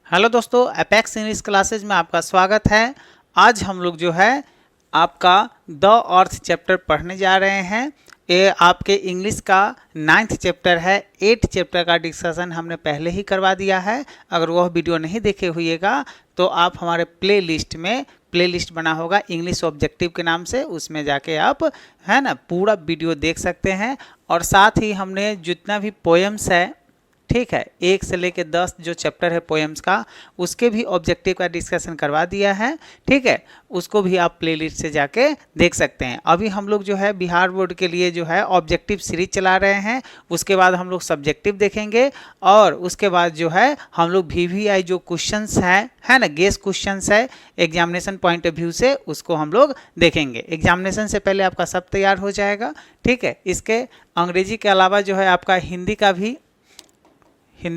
Hello दोस्तों, apex English classes में आपका स्वागत है। आज हम लोग जो है आपका द अर्थ चैप्टर पढ़ने जा रहे हैं। ये आपके इंग्लिश का 9th चैप्टर है। 8th चैप्टर का डिस्कशन हमने पहले ही करवा दिया है। अगर वह वीडियो नहीं देखे हुएगा तो आप हमारे प्लेलिस्ट बना होगा इंग्लिश ऑब्जेक्टिव के नाम से, उसमें जाके आप है ना पूरा वीडियो देख सकते हैं। और साथ ही हमने जितना भी पोएम्स है, ठीक है, 1 से लेकर 10 जो चैप्टर है पोएम्स का, उसके भी ऑब्जेक्टिव का डिस्कशन करवा दिया है। ठीक है, उसको भी आप प्लेलिस्ट से जाके देख सकते हैं। अभी हम लोग जो है बिहार बोर्ड के लिए जो है ऑब्जेक्टिव सीरीज चला रहे हैं। उसके बाद हम लोग सब्जेक्टिव देखेंगे और उसके बाद जो है हम लोग VVI जो क्वेश्चंस है ना, गेस क्वेश्चंस है एग्जामिनेशन पॉइंट ऑफ व्यू से, उसको हम लोग देखेंगे। एग्जामिनेशन से पहले आपका सब तैयार हो जाएगा। ठीक है, इसके अंग्रेजी के अलावा जो है आपका हिंदी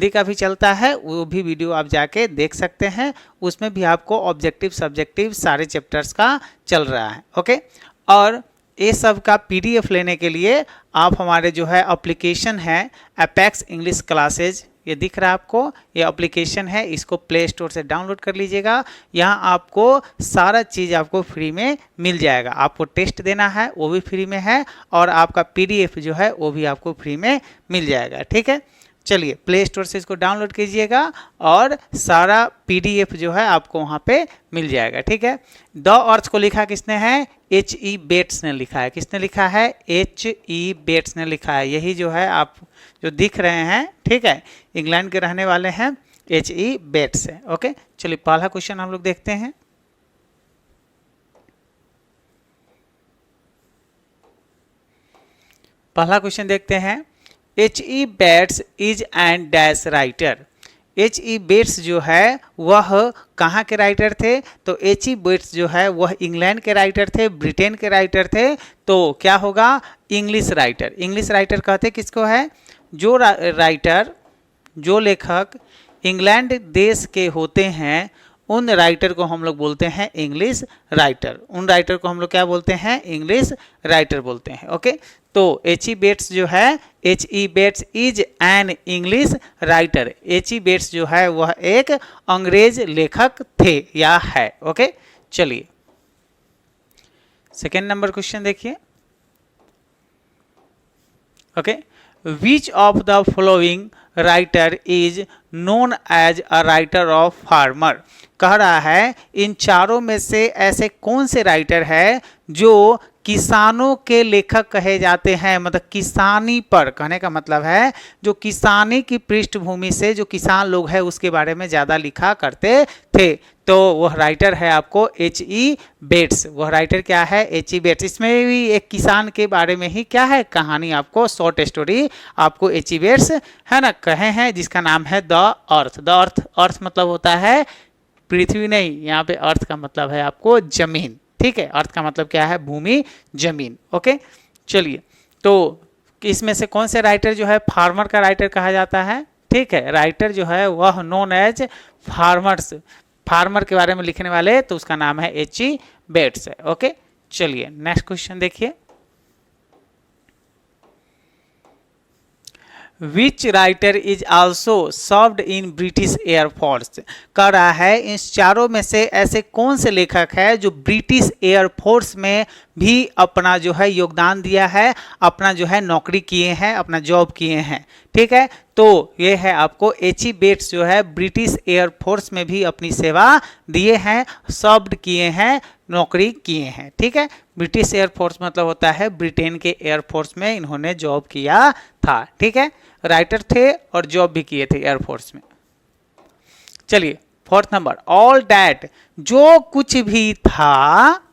का भी चलता है, वो भी वीडियो आप जाके देख सकते हैं। उसमें भी आपको ऑब्जेक्टिव सब्जेक्टिव सारे चैप्टर्स का चल रहा है। ओके, और ये सब का PDF लेने के लिए आप हमारे जो है एप्लीकेशन है एपेक्स इंग्लिश क्लासेज, ये दिख रहा है आपको, ये एप्लीकेशन है, इसको प्ले स्टोर से डाउनलोड कर लीजिएगा। यहाँ आपको सारा चीज़ आपको फ्री में मिल जाएगा। आपको टेस्ट देना है वो भी फ्री में है, और आपका PDF जो है वो भी आपको फ्री में मिल जाएगा। ठीक है, चलिए प्ले स्टोर से इसको डाउनलोड कीजिएगा और सारा PDF जो है आपको वहाँ पे मिल जाएगा। ठीक है, द अर्थ को लिखा किसने है? H.E. बेट्स ने लिखा है। किसने लिखा है? H.E. बेट्स ने लिखा है। यही जो है आप जो दिख रहे हैं, ठीक है, इंग्लैंड के रहने वाले हैं, H.E. बेट्स है। ओके, चलिए पहला क्वेश्चन हम लोग देखते हैं। पहला क्वेश्चन देखते हैं। H.E. Bates is and dash writer. H.E. Bates जो है वह कहाँ के राइटर थे? तो H.E. बेट्स जो है वह इंग्लैंड के राइटर थे, ब्रिटेन के राइटर थे। तो क्या होगा? English writer. इंग्लिश राइटर कहते किसको है? जो राइटर, जो लेखक इंग्लैंड देश के होते हैं, उन राइटर को हम लोग बोलते हैं इंग्लिश राइटर। उन राइटर को हम लोग क्या बोलते हैं? इंग्लिश राइटर बोलते हैं। ओके, तो H.E. बेट्स जो है, H.E. Bates is an English writer. H.E. Bates जो है वह एक अंग्रेज लेखक थे या है। ओके, चलिए सेकेंड नंबर क्वेश्चन देखिए। Okay, which of the following writer is known as a writer of farmer. कह रहा है इन चारों में से ऐसे कौन से राइटर है जो किसानों के लेखक कहे जाते हैं। मतलब किसानी पर, कहने का मतलब है जो किसानी की पृष्ठभूमि से जो किसान लोग हैं उसके बारे में ज़्यादा लिखा करते थे। तो वह राइटर है आपको H.E. बेट्स। वह राइटर क्या है? H.E. बेट्स। इसमें भी एक किसान के बारे में ही क्या है कहानी, आपको शॉर्ट स्टोरी आपको H.E. बेट्स है ना कहे हैं, जिसका नाम है द अर्थ। द अर्थ, अर्थ मतलब होता है पृथ्वी नहीं, यहाँ पे अर्थ का मतलब है आपको जमीन। ठीक है, अर्थ का मतलब क्या है? भूमि, जमीन। ओके, चलिए, तो इसमें से कौन से राइटर जो है फार्मर का राइटर कहा जाता है? ठीक है, राइटर जो है वह नोन एज फार्मर्स, फार्मर के बारे में लिखने वाले, तो उसका नाम है H.E. बेट्स है। ओके, चलिए नेक्स्ट क्वेश्चन देखिए। Which writer is also served in British air force. कह रहा है इस चारों में से ऐसे कौन से लेखक है जो ब्रिटिश एयरफोर्स में भी अपना जो है योगदान दिया है, अपना जो है नौकरी किए हैं, अपना जॉब किए हैं। ठीक है, तो ये है आपको H.E. बेट्स जो है ब्रिटिश एयरफोर्स में भी अपनी सेवा दिए हैं, सर्व्ड किए हैं, नौकरी किए हैं। ठीक है, ब्रिटिश एयरफोर्स मतलब होता है ब्रिटेन के एयरफोर्स में इन्होंने जॉब किया था। ठीक है, राइटर थे और जॉब भी किए थे एयरफोर्स में। चलिए फोर्थ नंबर, ऑल डैट, जो कुछ भी था,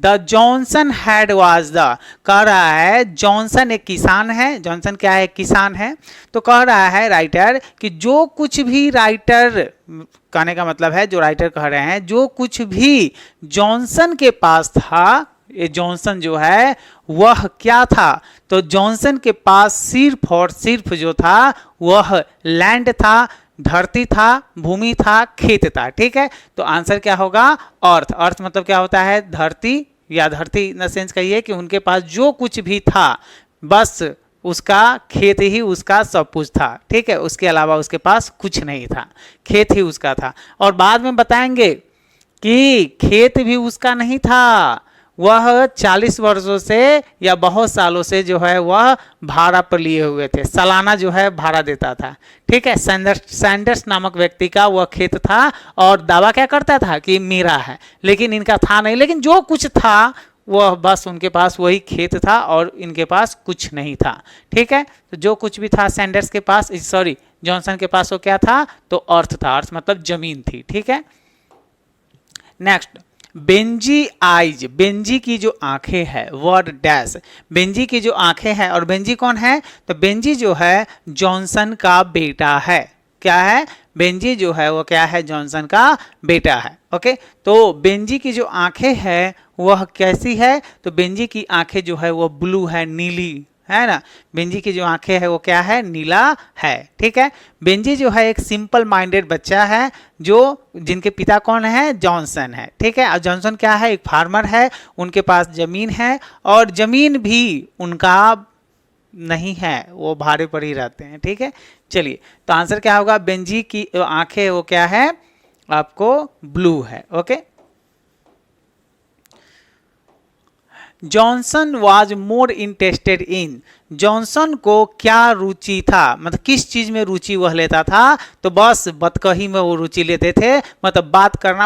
the Johnson had was the. कह रहा है जॉनसन एक किसान है। जॉनसन क्या है? किसान है। तो कह रहा है राइटर कि जो कुछ भी राइटर, कहने का मतलब है जो राइटर कह रहे हैं जो कुछ भी जॉनसन के पास था, ये जॉनसन जो है वह क्या था? तो जॉनसन के पास सिर्फ और सिर्फ जो था वह लैंड था, धरती था, भूमि था, खेत था। ठीक है, तो आंसर क्या होगा? अर्थ। अर्थ मतलब क्या होता है? धरती, या धरती इन द सेंस कहिए कि उनके पास जो कुछ भी था, बस उसका खेत ही उसका सब कुछ था, ठीक है, उसके अलावा उसके पास कुछ नहीं था, खेत ही उसका था। और बाद में बताएंगे कि खेत भी उसका नहीं था, वह 40 वर्षों से या बहुत सालों से जो है वह भाड़ा पर लिए हुए थे, सालाना जो है भाड़ा देता था, ठीक है। सैंडर्स नामक व्यक्ति का वह खेत था और दावा क्या करता था कि मेरा है, लेकिन इनका था नहीं। लेकिन जो कुछ था वह बस उनके पास वही खेत था और इनके पास कुछ नहीं था, ठीक है। तो जो कुछ भी था सैंडर्स के पास, सॉरी जॉनसन के पास, वो क्या था, तो अर्थ था, अर्थ मतलब जमीन थी, ठीक है। नेक्स्ट, बेंजी आइज, बेंजी की जो आंखें है, वर्ड डैश, बेंजी की जो आंखें हैं, और बेंजी कौन है, तो बेंजी जो है जॉनसन का बेटा है। क्या है, बेंजी जो है वो क्या है, जॉनसन का बेटा है, ओके। तो बेंजी की जो आंखें है वह कैसी है, तो बेंजी की आंखें जो है वो ब्लू है, नीली है ना। बेंजी की जो आंखें है वो क्या है, नीला है, ठीक है। बेंजी जो है एक सिंपल माइंडेड बच्चा है, जो जिनके पिता कौन है, जॉनसन है, ठीक है। और जॉनसन क्या है, एक फार्मर है, उनके पास जमीन है और जमीन भी उनका नहीं है, वो भाड़े पर ही रहते हैं, ठीक है। चलिए, तो आंसर क्या होगा, बेंजी की आंखें वो क्या है, आपको ब्लू है, okay. Johnson was more interested in, Johnson को क्या रुचि था, मतलब किस चीज में रुचि वह लेता था, तो बस बतकही में वो रुचि लेते थे, मतलब बात करना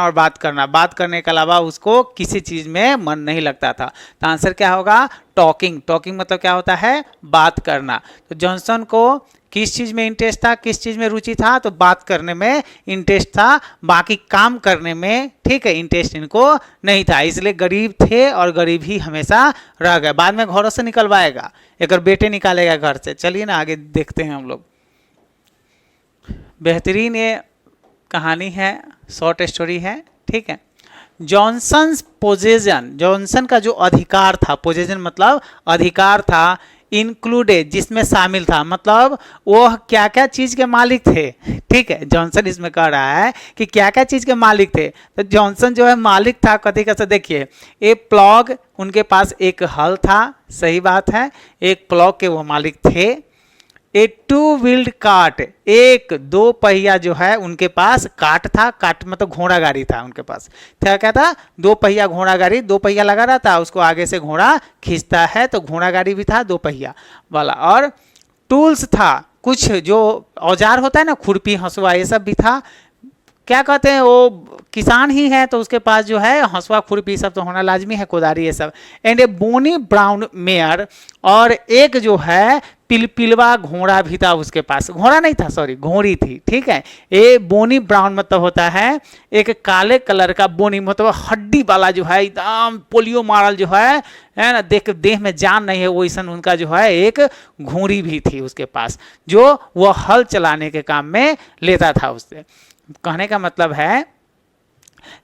और बात करना, बात करने के अलावा उसको किसी चीज में मन नहीं लगता था। तो आंसर क्या होगा, टॉकिंग, टॉकिंग मतलब क्या होता है, बात करना। तो जॉनसन को किस चीज में इंटरेस्ट था, किस चीज में रुचि था, तो बात करने में इंटरेस्ट था, बाकी काम करने में, ठीक है, इंटरेस्ट इनको नहीं था, इसलिए गरीब थे और गरीब ही हमेशा रह गए। बाद में घरों से निकलवाएगा, एक बेटे निकालेगा घर से। चलिए ना आगे देखते हैं हम लोग। बेहतरीन ये कहानी है, शॉर्ट स्टोरी है, ठीक है। जॉनसन पोजेशन, जॉनसन का जो अधिकार था, पोजेशन मतलब अधिकार था, इंक्लूडेड जिसमें शामिल था, मतलब वो क्या क्या चीज के मालिक थे, ठीक है। जॉनसन इसमें कह रहा है कि क्या क्या चीज के मालिक थे, तो जॉनसन जो है मालिक था कथी का, देखिए एक प्लॉग, उनके पास एक हल था, सही बात है, एक प्लॉग के वो मालिक थे। ए 2 व्हील्ड कार्ट, एक 2 पहिया जो है उनके पास कार्ट था, कार्ट मतलब घोड़ा गाड़ी था उनके पास, क्या था, 2 पहिया घोड़ा गाड़ी, 2 पहिया लगा रहता है, उसको आगे से घोड़ा खींचता है, तो घोड़ा गाड़ी भी था 2 पहिया वाला। और टूल्स था, कुछ जो औजार होता है ना, खुरपी, हंसुआ, ये सब भी था। क्या कहते हैं, वो किसान ही है तो उसके पास जो है हंसुआ, खुरपी सब तो होना लाजमी है, कोदारी ये सब। And A Bonnie Brown Mayer, और एक जो है पिलपिलवा घोड़ा भी था उसके पास, घोड़ा नहीं था सॉरी, घोड़ी थी, ठीक है। ये बोनी ब्राउन मतलब होता है एक काले कलर का, बोनी मतलब हड्डी वाला जो है, एकदम पोलियो मारल जो है ना, देख देह में जान नहीं है, वो ऐसा उनका जो है एक घोड़ी भी थी उसके पास, जो वो हल चलाने के काम में लेता था उससे। कहने का मतलब है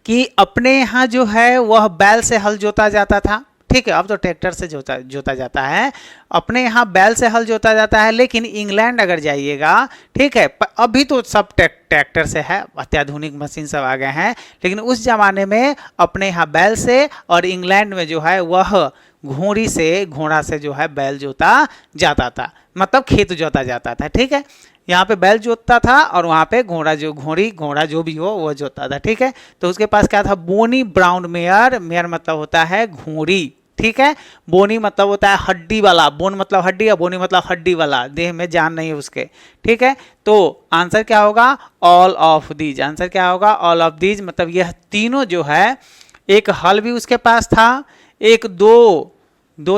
कि अपने यहाँ जो है वह बैल से हल जोता जाता था, ठीक है। अब तो ट्रैक्टर से जोता जाता है, अपने यहाँ बैल से हल जोता जाता है, लेकिन इंग्लैंड अगर जाइएगा, ठीक है, अभी तो सब ट्रैक्टर से है, अत्याधुनिक मशीन सब आ गए हैं, लेकिन उस जमाने में अपने यहाँ बैल से, और इंग्लैंड में जो है वह घोड़ी से, घोड़ा से जो है बैल जोता जाता था, मतलब खेत जोता जाता था, ठीक है। यहाँ पे बैल जोतता था और वहाँ पे घोड़ा घोड़ा जो भी हो वो जोतता था, ठीक है। तो उसके पास क्या था, बोनी ब्राउन मेयर, मेयर मतलब होता है घोड़ी, ठीक है। बोनी मतलब होता है हड्डी वाला, बोन मतलब हड्डी, और बोनी मतलब हड्डी वाला, देह में जान नहीं है उसके, ठीक है। तो आंसर क्या होगा, ऑल ऑफ दीज, आंसर क्या होगा, ऑल ऑफ दीज, मतलब यह तीनों जो है, एक हल भी उसके पास था, एक दो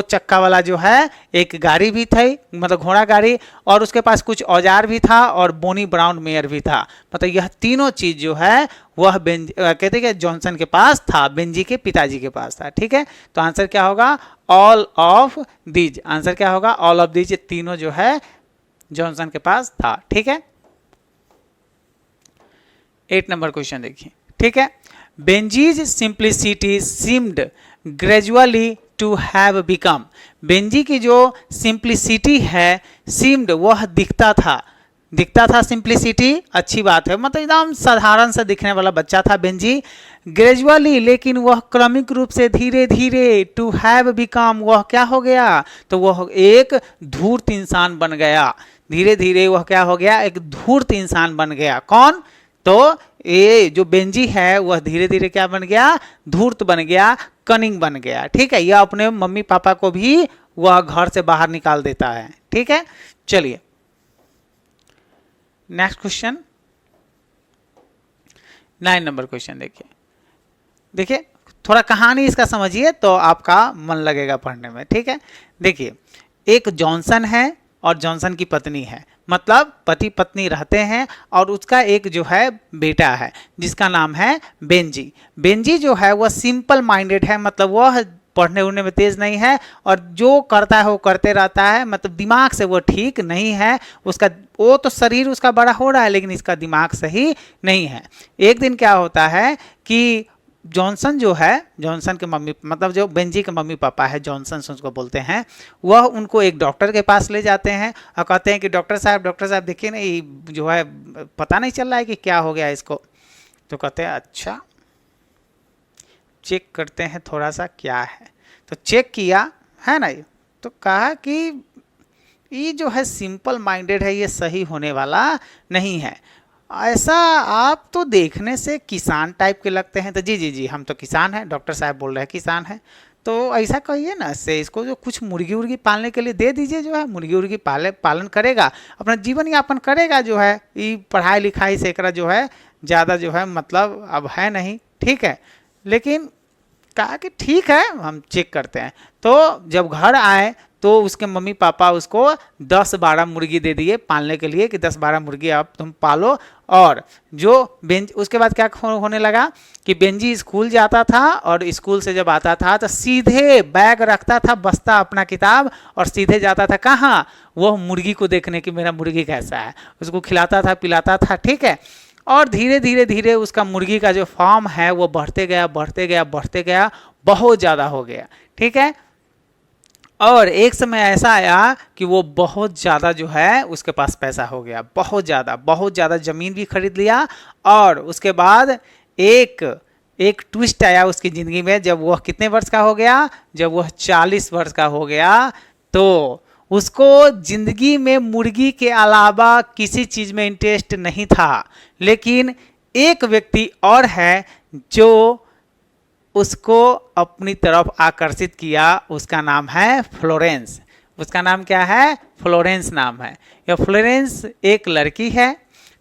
चक्का वाला जो है एक गाड़ी भी थी, मतलब घोड़ा गाड़ी, और उसके पास कुछ औजार भी था, और बोनी ब्राउन मेयर भी था, मतलब यह तीनों चीज जो है वह कहते कि जॉनसन के पास था, बेंजी के पिताजी के पास था, ठीक है। तो आंसर क्या होगा, ऑल ऑफ दीज, आंसर क्या होगा, ऑल ऑफ दीज, तीनों जो है जॉनसन के पास था, ठीक है। 8 नंबर क्वेश्चन देखिए, ठीक है। Benjy's simplicity seemed gradually to have become, Benjy की जो सिंप्लिसिटी है, सीम्ड वह दिखता था, दिखता था सिंप्लिसिटी, अच्छी बात है, मतलब एकदम साधारण सा दिखने वाला बच्चा था बेंजी। ग्रेजुअली, लेकिन वह क्रमिक रूप से धीरे धीरे, टू हैव बिकम, वह क्या हो गया, तो वह एक धूर्त इंसान बन गया। धीरे धीरे वह क्या हो गया, एक धूर्त इंसान बन गया। कौन, तो ये जो बेंजी है वह धीरे धीरे क्या बन गया, धूर्त बन गया, कनिंग बन गया। ठीक है, यह अपने मम्मी पापा को भी वह घर से बाहर निकाल देता है। ठीक है, चलिए नेक्स्ट क्वेश्चन, 9 नंबर क्वेश्चन देखिए। देखिए थोड़ा कहानी इसका समझिए तो आपका मन लगेगा पढ़ने में। ठीक है, देखिए एक जॉनसन है और जॉनसन की पत्नी है, मतलब पति पत्नी रहते हैं, और उसका एक जो है बेटा है जिसका नाम है बेंजी। बेंजी जो है वह सिंपल माइंडेड है, मतलब वह पढ़ने उड़ने में तेज नहीं है, और जो करता है वो करते रहता है, मतलब दिमाग से वो ठीक नहीं है। उसका वो तो शरीर उसका बड़ा हो रहा है लेकिन इसका दिमाग सही नहीं है। एक दिन क्या होता है कि जॉनसन जो है, जॉनसन के मम्मी, मतलब जो बेंजी के मम्मी पापा है, जॉनसन उसको बोलते हैं, वह उनको एक डॉक्टर के पास ले जाते हैं और कहते हैं कि डॉक्टर साहब देखिए ना, ये जो है पता नहीं चल रहा है कि क्या हो गया इसको। तो कहते हैं अच्छा चेक करते हैं थोड़ा सा क्या है। तो चेक किया है ना, तो कहा कि ये जो है सिंपल माइंडेड है, ये सही होने वाला नहीं है। ऐसा आप तो देखने से किसान टाइप के लगते हैं। तो जी जी जी हम तो किसान हैं, डॉक्टर साहब बोल रहे हैं किसान हैं। तो ऐसा कहिए ना से इसको जो कुछ मुर्गी उर्गी पालने के लिए दे दीजिए, जो है मुर्गी उर्गी पालन करेगा, अपना जीवन यापन करेगा। जो है ये पढ़ाई लिखाई से एकरा जो है ज़्यादा जो है मतलब अब है नहीं। ठीक है, लेकिन कहा कि ठीक है हम चेक करते हैं। तो जब घर आए तो उसके मम्मी पापा उसको 10-12 मुर्गी दे दिए पालने के लिए कि 10-12 मुर्गी आप तुम पालो। और जो उसके बाद क्या होने लगा कि बेंजी स्कूल जाता था, और स्कूल से जब आता था तो सीधे बैग रखता था, बस्ता अपना किताब, और सीधे जाता था कहाँ, वह मुर्गी को देखने की मेरा मुर्गी कैसा है, उसको खिलाता था पिलाता था। ठीक है, और धीरे धीरे धीरे उसका मुर्गी का जो फार्म है वो बढ़ते गया बढ़ते गया बढ़ते गया, बहुत ज़्यादा हो गया। ठीक है, और एक समय ऐसा आया कि वो बहुत ज़्यादा जो है उसके पास पैसा हो गया, बहुत ज़्यादा ज़मीन भी खरीद लिया। और उसके बाद एक ट्विस्ट आया उसकी ज़िंदगी में, जब वह कितने वर्ष का हो गया, जब वह 40 वर्ष का हो गया, तो उसको ज़िंदगी में मुर्गी के अलावा किसी चीज़ में इंटरेस्ट नहीं था। लेकिन एक व्यक्ति और है जो उसको अपनी तरफ आकर्षित किया, उसका नाम है फ्लोरेंस। उसका नाम क्या है, फ्लोरेंस नाम है। यह फ्लोरेंस एक लड़की है,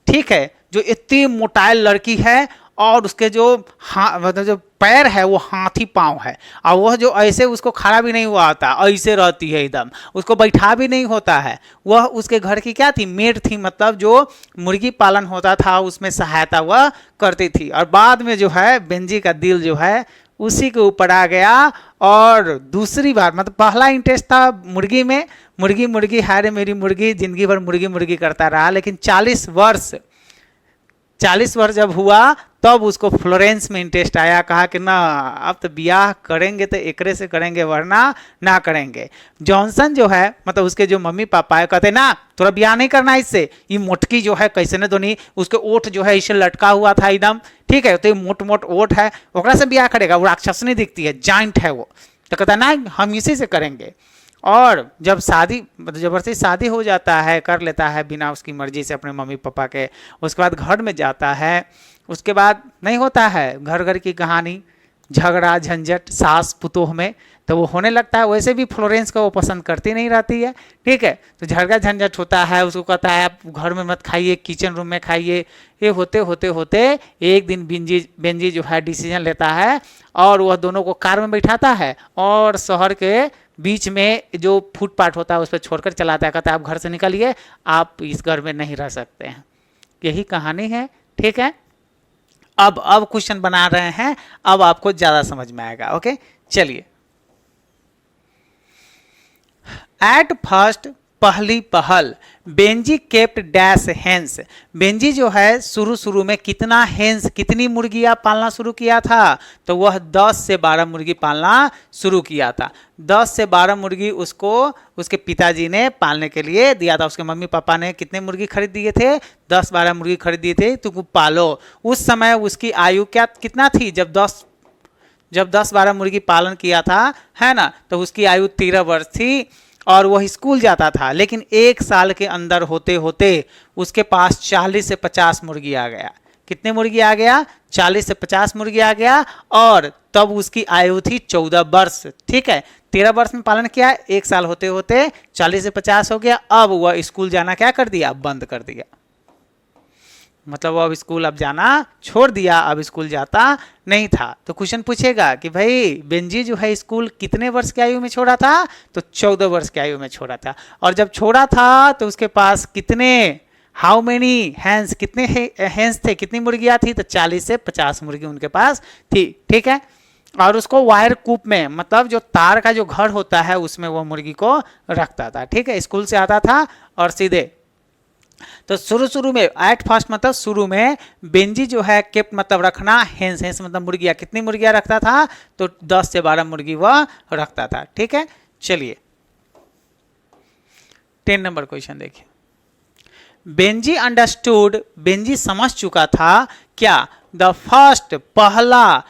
ठीक है, जो इतनी मोटाइल लड़की है, और उसके जो मतलब जो पैर है वो हाथी पाँव है, और वह जो ऐसे उसको खड़ा भी नहीं हुआ आता, ऐसे रहती है एकदम, उसको बैठा भी नहीं होता है। वह उसके घर की क्या थी, मेड थी, मतलब जो मुर्गी पालन होता था उसमें सहायता वह करती थी। और बाद में जो है बेंजी का दिल जो है उसी के ऊपर आ गया, और दूसरी बार मतलब पहला इंटरेस्ट था मुर्गी में, मुर्गी मुर्गी हारे मेरी मुर्गी, जिंदगी भर मुर्गी मुर्गी करता रहा। लेकिन 40 वर्ष जब हुआ तब उसको फ्लोरेंस में इंटरेस्ट आया। कहा कि ना अब तो ब्याह करेंगे तो एकरे से करेंगे वरना ना करेंगे। जॉनसन जो है मतलब उसके जो मम्मी पापा है कहते ना थोड़ा ब्याह नहीं करना इससे, ये मोटकी जो है कैसे न दोनी, उसके ओठ जो है इसे लटका हुआ था एकदम, ठीक है, तो ये मोट ओठ है, ओकरा से ब्याह करेगा, वो राक्षसनी दिखती है, जाइंट है वो, तो कहता ना हम इसी से करेंगे। और जब शादी मतलब जबरदस्ती शादी हो जाता है, कर लेता है बिना उसकी मर्जी से अपने मम्मी पापा के, उसके बाद घर में जाता है, उसके बाद नहीं होता है घर की कहानी, झगड़ा झंझट सास पुतोह में, तो वो होने लगता है। वैसे भी फ्लोरेंस को वो पसंद करती नहीं रहती है, ठीक है, तो झगड़ा झंझट होता है, उसको कहता है आप घर में मत खाइए, किचन रूम में खाइए। ये होते होते होते एक दिन बेंजी जो है डिसीजन लेता है, और वह दोनों को कार में बैठाता है और शहर के बीच में जो फुटपाथ होता है उस पर छोड़कर चलाता है, कहता है आप घर से निकलिए, आप इस घर में नहीं रह सकते हैं। यही कहानी है, ठीक है। अब क्वेश्चन बना रहे हैं, अब आपको ज़्यादा समझ में आएगा। ओके, चलिए। एट फर्स्ट पहली पहल। Benji kept dash hence. Benji जो है शुरू में कितना हेंस, कितनी मुर्गियां पालना शुरू किया था, तो वह 10 से 12 मुर्गी पालना शुरू किया था। 10 से 12 मुर्गी उसको उसके पिताजी ने पालने के लिए दिया था। उसके मम्मी पापा ने कितने मुर्गी खरीद दिए थे, 10-12 मुर्गी खरीद दिए थे, तुमको पालो। उस समय उसकी आयु कितना थी, जब 10-12 मुर्गी पालन किया था, है ना, तो उसकी आयु 13 वर्ष थी और वह स्कूल जाता था। लेकिन 1 साल के अंदर होते होते उसके पास 40 से 50 मुर्गी आ गया। कितने मुर्गी आ गया, 40 से 50 मुर्गी आ गया। और तब उसकी आयु थी 14 वर्ष। ठीक है, 13 वर्ष में पालन किया, 1 साल होते होते 40 से 50 हो गया। अब वह स्कूल जाना क्या कर दिया, बंद कर दिया। मतलब वो अब स्कूल अब जाना छोड़ दिया, अब स्कूल जाता नहीं था। तो क्वेश्चन पूछेगा कि भाई बेंजी जो है स्कूल कितने वर्ष की आयु में छोड़ा था, तो 14 वर्ष की आयु में छोड़ा था। और जब छोड़ा था तो उसके पास कितने, हाउ मेनी हैंस, कितने हैंस थे, कितनी मुर्गियां थी, तो 40 से 50 मुर्गी उनके पास थी। ठीक है, और उसको वायर कूप में, मतलब जो तार का जो घर होता है उसमें वो मुर्गी को रखता था। ठीक है, स्कूल से आता था और सीधे, तो शुरू में एट फर्स्ट मतलब शुरू में बेंजी जो है केप्ट मतलब रखना, हेंस हेंस मतलब मुर्गियां, कितनी मुर्गियां रखता था, तो 10 से 12 मुर्गी वह रखता था। ठीक है, चलिए 10 नंबर क्वेश्चन देखिए। बेंजी अंडरस्टूड, बेंजी समझ चुका था क्या, द फर्स्ट पहला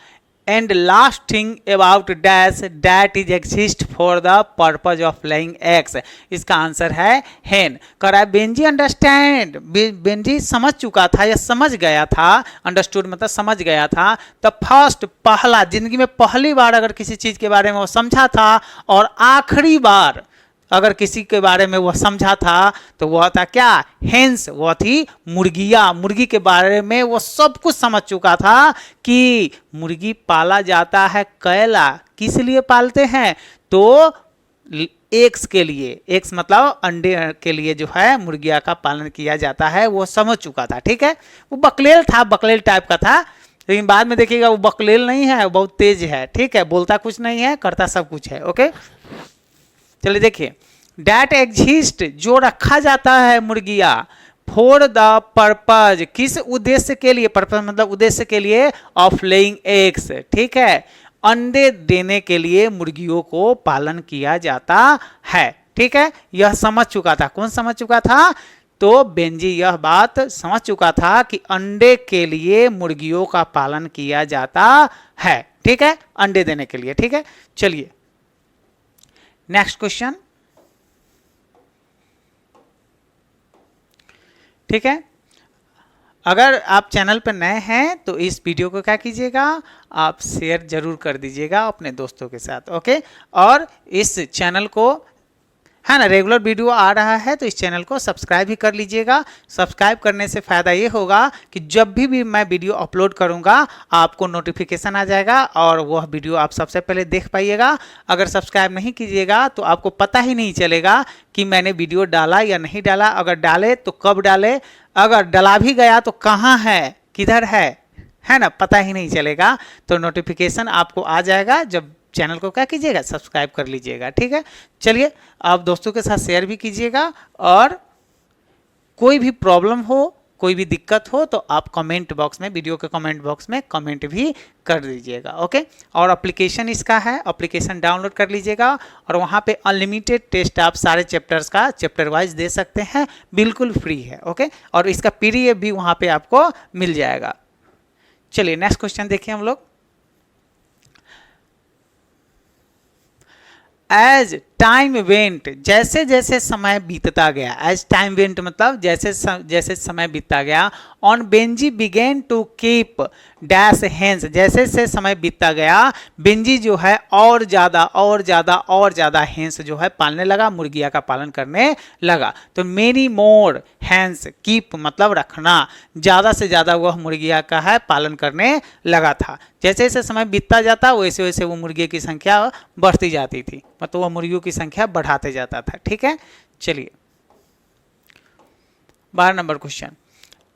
and last thing about dash that is exist for the purpose of laying eggs. इसका आंसर है हेन। कह रहा है बेंजी अंडरस्टैंड, बेंजी समझ चुका था या समझ गया था, अंडरस्टूड मतलब समझ गया था। द फर्स्ट पहला, जिंदगी में पहली बार अगर किसी चीज के बारे में वो समझा था, और आखिरी बार अगर किसी के बारे में वह समझा था तो वह था क्या, हेंस, वह थी मुर्गियां। मुर्गी के बारे में वो सब कुछ समझ चुका था कि मुर्गी पाला जाता है कैला, किस लिए पालते हैं, तो एग्स के लिए, एग्स मतलब अंडे के लिए जो है मुर्गिया का पालन किया जाता है, वो समझ चुका था। ठीक है, वो बकलेल था, बकलेल टाइप का था, लेकिन बाद में देखिएगा वो बकलेल नहीं है, बहुत तेज है। ठीक है, बोलता कुछ नहीं है, करता सब कुछ है। ओके, चलिए देखिए, डैट एग्जिस्ट जो रखा जाता है मुर्गिया, फॉर द पर्पज किस उद्देश्य के लिए, पर्पज मतलब उद्देश्य के लिए, ऑफ लेइंग एग्स। ठीक है, अंडे देने के लिए मुर्गियों को पालन किया जाता है। ठीक है, यह समझ चुका था। कौन समझ चुका था, तो बेंजी यह बात समझ चुका था कि अंडे के लिए मुर्गियों का पालन किया जाता है। ठीक है, अंडे देने के लिए। ठीक है, चलिए नेक्स्ट क्वेश्चन। ठीक है, अगर आप चैनल पर नए हैं तो इस वीडियो को क्या कीजिएगा, आप शेयर जरूर कर दीजिएगा अपने दोस्तों के साथ। ओके, और इस चैनल को, है ना, रेगुलर वीडियो आ रहा है तो इस चैनल को सब्सक्राइब भी कर लीजिएगा। सब्सक्राइब करने से फ़ायदा ये होगा कि जब भी मैं वीडियो अपलोड करूंगा आपको नोटिफिकेशन आ जाएगा और वह वीडियो आप सबसे पहले देख पाइएगा। अगर सब्सक्राइब नहीं कीजिएगा तो आपको पता ही नहीं चलेगा कि मैंने वीडियो डाला या नहीं डाला, अगर डाले तो कब डाले, अगर डला भी गया तो कहाँ है, किधर है ना, पता ही नहीं चलेगा। तो नोटिफिकेशन आपको आ जाएगा, जब चैनल को क्या कीजिएगा, सब्सक्राइब कर लीजिएगा। ठीक है, चलिए आप दोस्तों के साथ शेयर भी कीजिएगा, और कोई भी प्रॉब्लम हो, कोई भी दिक्कत हो तो आप कमेंट बॉक्स में, वीडियो के कमेंट बॉक्स में कमेंट भी कर दीजिएगा। ओके, और एप्लीकेशन इसका है, एप्लीकेशन डाउनलोड कर लीजिएगा, और वहाँ पे अनलिमिटेड टेस्ट आप सारे चैप्टर्स का चैप्टर वाइज दे सकते हैं, बिल्कुल फ्री है। ओके, और इसका PDF भी वहाँ पे आपको मिल जाएगा। चलिए नेक्स्ट क्वेश्चन देखिए हम लोग। एज टाइम वेंट, जैसे जैसे समय बीतता गया, एज टाइम वेंट मतलब जैसे जैसे समय बीतता गया, on Benjy began to keep dash hens, जैसे जैसे समय बीतता गया बेंजी जो है और ज़्यादा हेंस जो है पालने लगा, मुर्गिया का पालन करने लगा। तो मेनी मोर हेंस, कीप मतलब रखना, ज़्यादा से ज़्यादा वह मुर्गिया का है पालन करने लगा था। जैसे जैसे समय बीतता जाता वैसे वैसे वो मुर्गियों की संख्या बढ़ती जाती थी, मतलब वह मुर्गियों की संख्या बढ़ाते जाता था। ठीक है, चलिए 12 number question.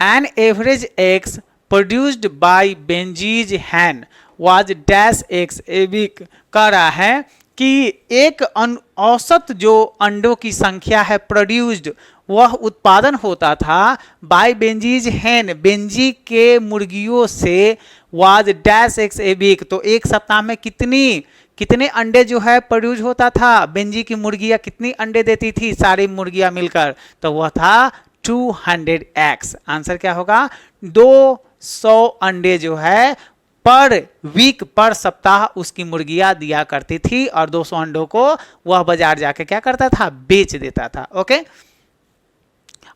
An average eggs produced by Benjy's hen was dash eggs a week. कह रहा है कि एक औसत जो अंडों की संख्या है प्रोड्यूस्ड, वह उत्पादन होता था बाय बेंजीज हैन, बेंजी के मुर्गियों से, was dash eggs a week, तो एक सप्ताह में कितने अंडे जो है प्रोड्यूस होता था, बेंजी की मुर्गियां कितनी अंडे देती थी सारी मुर्गियां मिलकर, तो वह था 200 एग्स। आंसर क्या होगा, 200 अंडे जो है पर वीक, पर सप्ताह उसकी मुर्गियां दिया करती थी, और 200 अंडों को वह बाजार जाके क्या करता था, बेच देता था। ओके,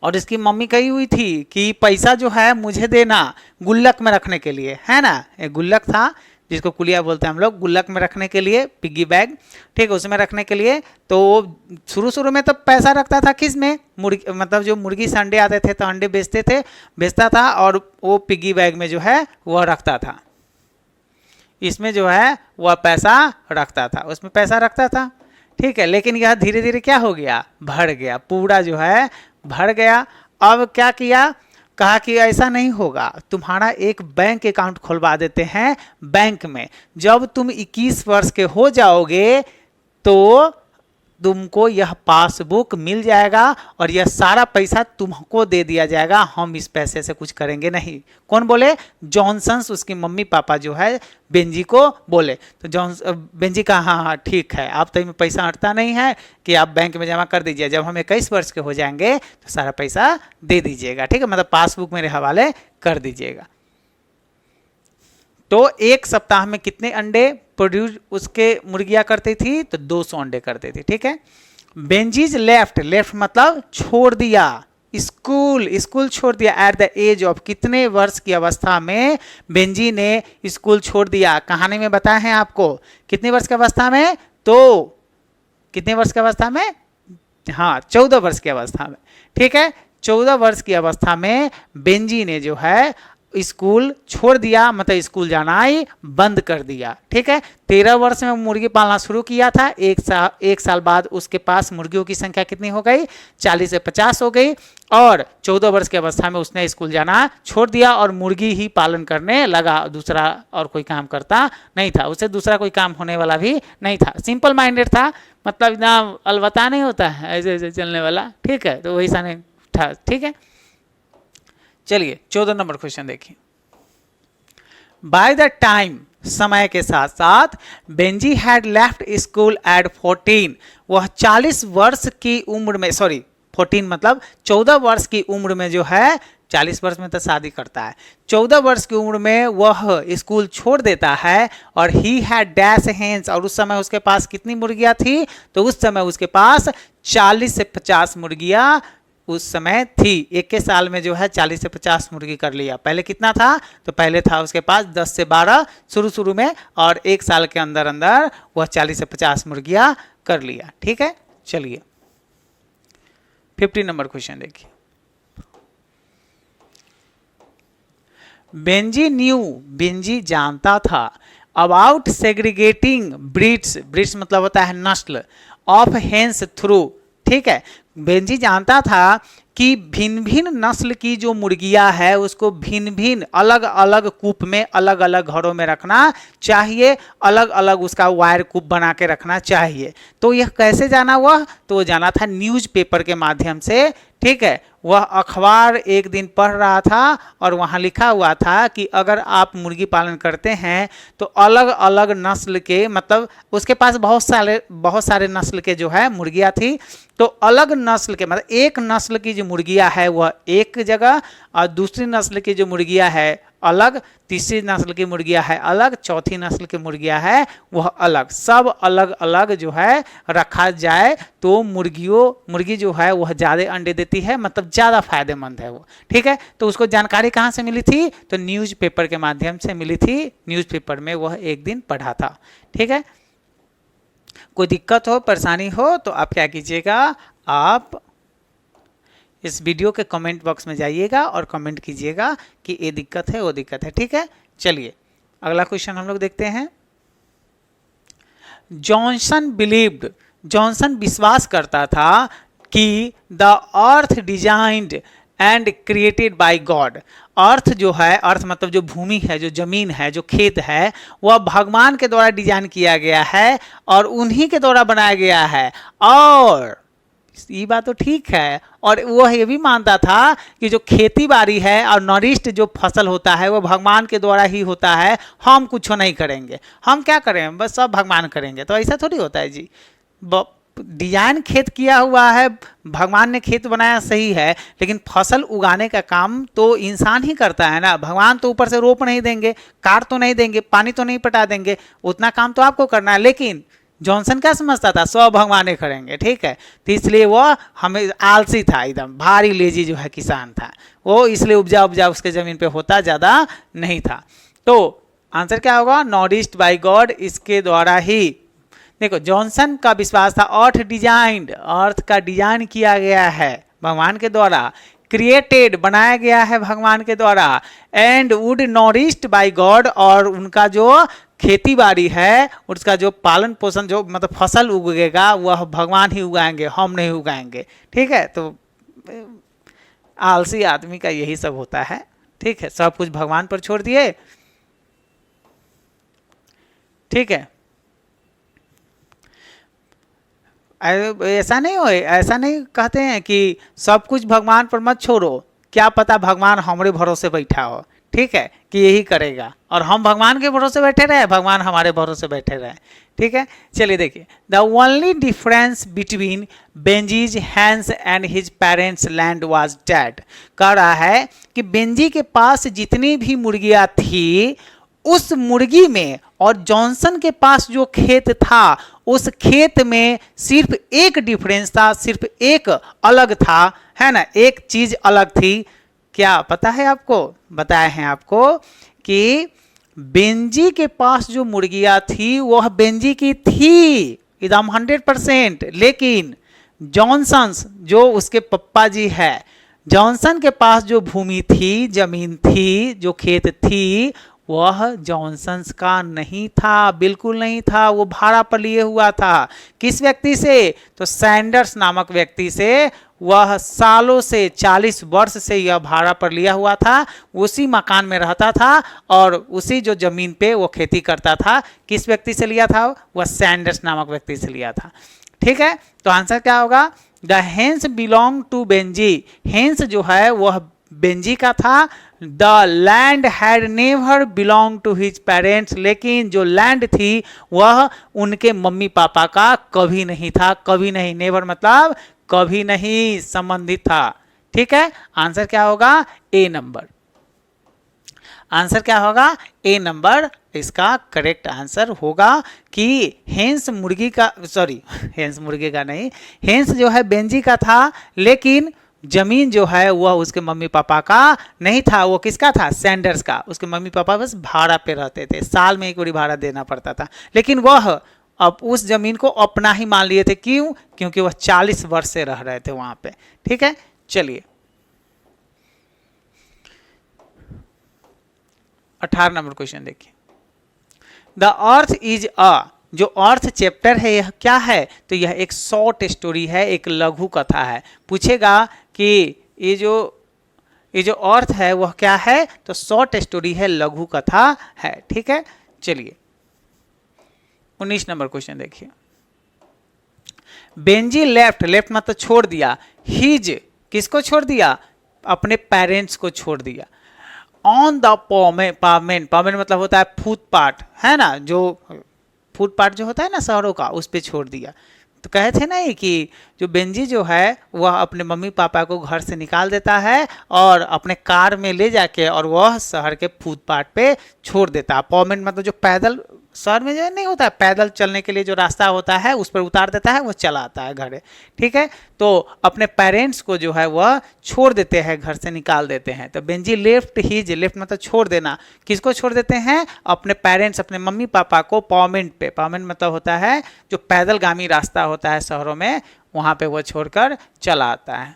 और इसकी मम्मी कही हुई थी कि पैसा जो है मुझे देना गुल्लक में रखने के लिए, है ना, एक गुल्लक था जिसको कुलिया बोलते हैं हम लोग, गुल्लक में रखने के लिए, पिग्गी बैग, ठीक है, उसमें रखने के लिए। तो शुरू में तो पैसा रखता था किस में, मुर्गी, मतलब जो मुर्गी से अंडे आते थे तो अंडे बेचता था, और वो पिग्गी बैग में जो है वह रखता था, इसमें जो है वह पैसा रखता था, उसमें पैसा रखता था, ठीक है। लेकिन यह धीरे धीरे क्या हो गया, भर गया, पूरा जो है भर गया। अब क्या किया, कहा कि ऐसा नहीं होगा, तुम्हारा एक बैंक अकाउंट खुलवा देते हैं बैंक में, जब तुम 21 वर्ष के हो जाओगे तो तुमको यह पासबुक मिल जाएगा और यह सारा पैसा तुमको दे दिया जाएगा, हम इस पैसे से कुछ करेंगे नहीं। कौन बोले, जॉनसन्स, उसकी मम्मी पापा जो है बेंजी को बोले। तो बेंजी कहा हाँ ठीक है, आप तो पैसा हटता नहीं है कि आप बैंक में जमा कर दीजिए, जब हम 21 वर्ष के हो जाएंगे तो सारा पैसा दे दीजिएगा, ठीक है, मतलब पासबुक मेरे हवाले कर दीजिएगा। तो एक सप्ताह में कितने अंडे प्रोड्यूस उसके मुर्गियां करती थी, तो 200 अंडे करती थी, ठीक है। बेंजीज लेफ्ट मतलब छोड़ दिया, स्कूल छोड़ दिया एट द एज ऑफ, कितने वर्ष की अवस्था में बेंजी ने स्कूल छोड़ दिया, कहानी में बताए हैं आपको, कितने वर्ष की अवस्था में, तो कितने वर्ष की अवस्था में, हाँ 14 वर्ष की अवस्था में, ठीक है। 14 वर्ष की अवस्था में बेंजी ने जो है स्कूल छोड़ दिया, मतलब स्कूल जाना ही बंद कर दिया, ठीक है। 13 वर्ष में मुर्गी पालना शुरू किया था, एक साल बाद उसके पास मुर्गियों की संख्या कितनी हो गई, 40 से 50 हो गई, और 14 वर्ष की अवस्था में उसने स्कूल जाना छोड़ दिया और मुर्गी ही पालन करने लगा, दूसरा और कोई काम करता नहीं था, उससे दूसरा कोई काम होने वाला भी नहीं था, सिंपल माइंडेड था, मतलब इतना अलबत्ता नहीं होता है ऐसे ऐसे चलने वाला, ठीक है, तो वही सा नहीं था, ठीक है। चलिए 14 नंबर क्वेश्चन देखिए। बाय द टाइम, समय के साथ साथ, Benji had left school eight 14, वह 40 वर्ष की उम्र में, 14 मतलब 14 वर्ष की उम्र में जो है, 40 वर्ष में तो शादी करता है, 14 वर्ष की उम्र में वह स्कूल छोड़ देता है, और ही हैड डैश हेन्स, और उस समय उसके पास कितनी मुर्गियां थी, तो उस समय उसके पास 40 से 50 मुर्गियां उस समय थी, एक के साल में जो है 40 से 50 मुर्गी कर लिया। पहले कितना था, तो पहले था उसके पास 10 से 12 शुरू में, और एक साल के अंदर अंदर वह 40 से 50 मुर्गियां कर लिया, ठीक है। चलिए 50 नंबर क्वेश्चन देखिए। बेंजी जानता था अबाउट सेग्रीगेटिंग ब्रीड्स मतलब होता है नस्ल, ऑफ हेन्स थ्रू, ठीक है। बेंजी जानता था कि भिन्न भिन्न नस्ल की जो मुर्गियां है उसको भिन्न भिन्न अलग अलग कूप में, अलग अलग घरों में रखना चाहिए, अलग अलग उसका वायर कूप बना के रखना चाहिए। तो यह कैसे जाना, वह तो वो जाना था न्यूज़पेपर के माध्यम से, ठीक है। वह अखबार एक दिन पढ़ रहा था और वहाँ लिखा हुआ था कि अगर आप मुर्गी पालन करते हैं तो अलग अलग नस्ल के, मतलब उसके पास बहुत सारे नस्ल के जो है मुर्गियाँ थी, तो अलग नस्ल के, मतलब एक नस्ल की जो मुर्गियाँ है वह एक जगह, और दूसरी नस्ल की जो मुर्गियाँ है अलग, तीसरी नस्ल की मुर्गियाँ है अलग, चौथी नस्ल की मुर्गियाँ है वह अलग, सब अलग अलग जो है रखा जाए तो मुर्गी जो है वह ज़्यादा अंडे देती है, मतलब ज़्यादा फायदेमंद है वो, ठीक है। तो उसको जानकारी कहाँ से मिली थी, तो न्यूज़पेपर के माध्यम से मिली थी, न्यूज़पेपर में वह एक दिन पढ़ा था, ठीक है। कोई दिक्कत हो, परेशानी हो तो आप क्या कीजिएगा, आप इस वीडियो के कमेंट बॉक्स में जाइएगा और कमेंट कीजिएगा कि ये दिक्कत है वो दिक्कत है, ठीक है। चलिए अगला क्वेश्चन हम लोग देखते हैं। जॉनसन विश्वास करता था कि the earth designed and created by God, earth जो है, अर्थ मतलब जो भूमि है, जो जमीन है, जो खेत है, वह भगवान के द्वारा डिजाइन किया गया है और उन्हीं के द्वारा बनाया गया है। और ये बात तो ठीक है, और वह ये भी मानता था कि जो खेती बाड़ी है और नरिष्ट जो फसल होता है वो भगवान के द्वारा ही होता है, हम कुछ नहीं करेंगे, हम क्या करें, बस सब भगवान करेंगे। तो ऐसा थोड़ी होता है जी। डिजाइन खेत किया हुआ है, भगवान ने खेत बनाया सही है, लेकिन फसल उगाने का काम तो इंसान ही करता है ना। भगवान तो ऊपर से रोप नहीं देंगे, काट तो नहीं देंगे, पानी तो नहीं पटा देंगे, उतना काम तो आपको करना है। लेकिन जॉनसन क्या समझता था, सब भगवान करेंगे, ठीक है। तो इसलिए वह हमें आलसी था, एकदम भारी लेजी जो है किसान था वो, इसलिए उपजा उसके जमीन पे होता ज़्यादा नहीं था। तो आंसर क्या होगा, नॉरिश्ड बाय गॉड, इसके द्वारा ही। देखो जॉनसन का विश्वास था अर्थ डिजाइंड, अर्थ का डिजाइन किया गया है भगवान के द्वारा, क्रिएटेड बनाया गया है भगवान के द्वारा, एंड वुड नॉरिश्ड बाय गॉड, और उनका जो खेती बाड़ी है, उसका जो पालन पोषण, जो मतलब फसल उगेगा वह भगवान ही उगाएंगे, हम नहीं उगाएंगे, ठीक है। तो आलसी आदमी का यही सब होता है, ठीक है, सब कुछ भगवान पर छोड़ दिए, ठीक है। ऐसा नहीं हो, ऐसा नहीं कहते हैं कि सब कुछ भगवान पर मत छोड़ो, क्या पता भगवान हमारे भरोसे बैठा हो, ठीक है, कि यही करेगा, और हम भगवान के भरोसे बैठे रहे, भगवान हमारे भरोसे बैठे रहे, ठीक है। चलिए देखिए, the only difference between Benjy's hens and his parents land was that, कह रहा है कि बेंजी के पास जितनी भी मुर्गियां थी, उस मुर्गी में और जॉनसन के पास जो खेत था उस खेत में सिर्फ एक डिफरेंस था, सिर्फ एक अलग था, है ना, एक चीज अलग थी। क्या पता है आपको, बताए हैं आपको कि बेंजी के पास जो मुर्गियां थी वह बेंजी की थी एकदम 100%, लेकिन जॉनसन जो उसके पप्पा जी है, जॉनसन के पास जो भूमि थी, जमीन थी, जो खेत थी, वह जॉनसन्स का नहीं था, बिल्कुल नहीं था, वो भाड़ा पर लिए हुआ था। किस व्यक्ति से, तो सैंडर्स नामक व्यक्ति से। वह सालों से 40 वर्ष से यह भाड़ा पर लिया हुआ था, उसी मकान में रहता था और उसी जो जमीन पे वो खेती करता था। किस व्यक्ति से लिया था, वह सैंडर्स नामक व्यक्ति से लिया था, ठीक है। तो आंसर क्या होगा, the hens belong to Benjy, hens जो है वह बेंजी का था। The land had never belong to his parents, लेकिन जो लैंड थी वह उनके मम्मी पापा का कभी नहीं था, कभी नहीं, नेवर मतलब कभी नहीं संबंधित था, ठीक है। आंसर क्या होगा, ए नंबर, आंसर क्या होगा, ए नंबर इसका करेक्ट आंसर होगा कि हेंस मुर्गी का, सॉरी हेंस मुर्गी का नहीं, हेंस जो है बेंजी का था, लेकिन जमीन जो है वह उसके मम्मी पापा का नहीं था, वो किसका था, सैंडर्स का। उसके मम्मी पापा बस भाड़ा पे रहते थे, साल में एक बार भाड़ा देना पड़ता था, लेकिन वह अब उस जमीन को अपना ही मान लिए थे। क्यों, क्योंकि वह 40 वर्ष से रह रहे थे वहां पे, ठीक है। चलिए 18 नंबर क्वेश्चन देखिए, द अर्थ इज अ, जो अर्थ चैप्टर है यह क्या है, तो यह एक शॉर्ट स्टोरी है, एक लघु कथा है। पूछेगा कि ये जो अर्थ है वह क्या है, तो शॉर्ट स्टोरी है, लघु कथा है, ठीक है। चलिए 19 नंबर क्वेश्चन देखिए, बेंजी लेफ्ट, लेफ्ट मतलब छोड़ दिया, हिज किसको छोड़ दिया, अपने पेरेंट्स को छोड़ दिया, ऑन द पावमेंट, पावमेंट मतलब होता है फुटपाथ, है ना, जो फुटपाथ जो होता है ना शहरों का, उस पर छोड़ दिया। तो कहे थे ना कि जो बेंजी जो है वह अपने मम्मी पापा को घर से निकाल देता है और अपने कार में ले जाके और वह शहर के फुटपाथ पे छोड़ देता है। पावमेंट मतलब जो पैदल शहर में जो नहीं होता है, पैदल चलने के लिए जो रास्ता होता है उस पर उतार देता है, वो चला आता है घर, ठीक है। तो अपने पेरेंट्स को जो है वह छोड़ देते हैं, घर से निकाल देते हैं। तो बेंजी लेफ्ट हिज, लेफ्ट मतलब छोड़ देना, किसको छोड़ देते हैं, अपने पेरेंट्स, अपने मम्मी पापा को पावमेंट पे, पावमेंट मतलब होता है जो पैदलगामी रास्ता होता है शहरों में, वहाँ पे वो छोड़कर चला आता है।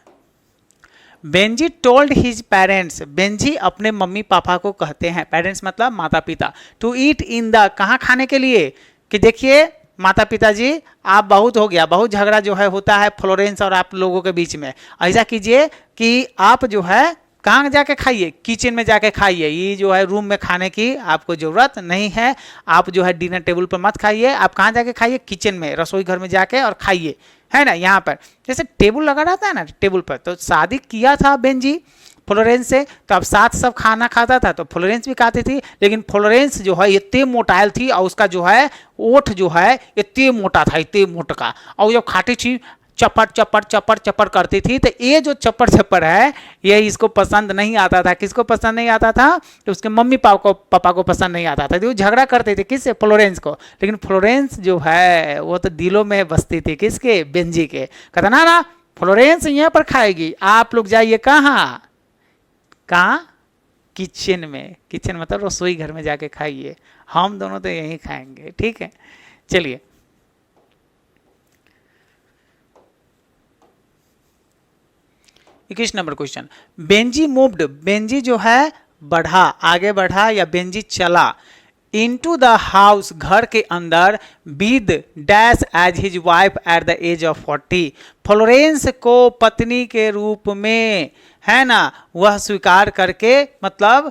Benji told his parents, Benji अपने मम्मी पापा को कहते हैं, पेरेंट्स मतलब माता पिता, टू ईट इन द, कहाँ खाने के लिए, कि देखिए माता पिता जी आप बहुत हो गया, बहुत झगड़ा जो है होता है फ्लोरेंस और आप लोगों के बीच में, ऐसा कीजिए कि आप जो है कहाँ जाके खाइए, किचन में जाके खाइए। ये जो है रूम में खाने की आपको ज़रूरत नहीं है। आप जो है डिनर टेबल पर मत खाइए, आप कहाँ जाके खाइए, किचन में, रसोई घर में जाके और खाइए, है ना। यहाँ पर जैसे टेबल लगा रहता है ना, टेबल पर, तो शादी किया था बेंजी फ्लोरेंस से, तो अब साथ सब खाना खाता था, तो फ्लोरेंस भी खाती थी। लेकिन फ्लोरेंस जो है इतने मोटाइल थी और उसका जो है ओठ जो है इतने मोटा था, इतने मोटका, और जब खाती थी चपड़ चपड़ चपड़ चपड़ करती थी। तो ये जो चपड़ चपड़ है ये इसको पसंद नहीं आता था। किसको पसंद नहीं आता था? तो उसके मम्मी पापा को पसंद नहीं आता था। तो वो झगड़ा करते थे किससे? फ्लोरेंस को। लेकिन फ्लोरेंस जो है वो तो दिलों में बसती थी किसके? बेंजी के। कहता ना ना फ्लोरेंस यहाँ पर खाएगी, आप लोग जाइए कहाँ? कहाँ? किचन में। किचन मतलब रसोई घर में जाके खाइए, हम दोनों तो यहीं खाएंगे, ठीक है। चलिए 21 number question. Benji moved, Benji जो है बढ़ा, आगे बढ़ा या बेंजी चला, इनटू द हाउस, घर के अंदर, with dash as his wife at the age of 40, Florence को पत्नी के रूप में, है ना, वह स्वीकार करके, मतलब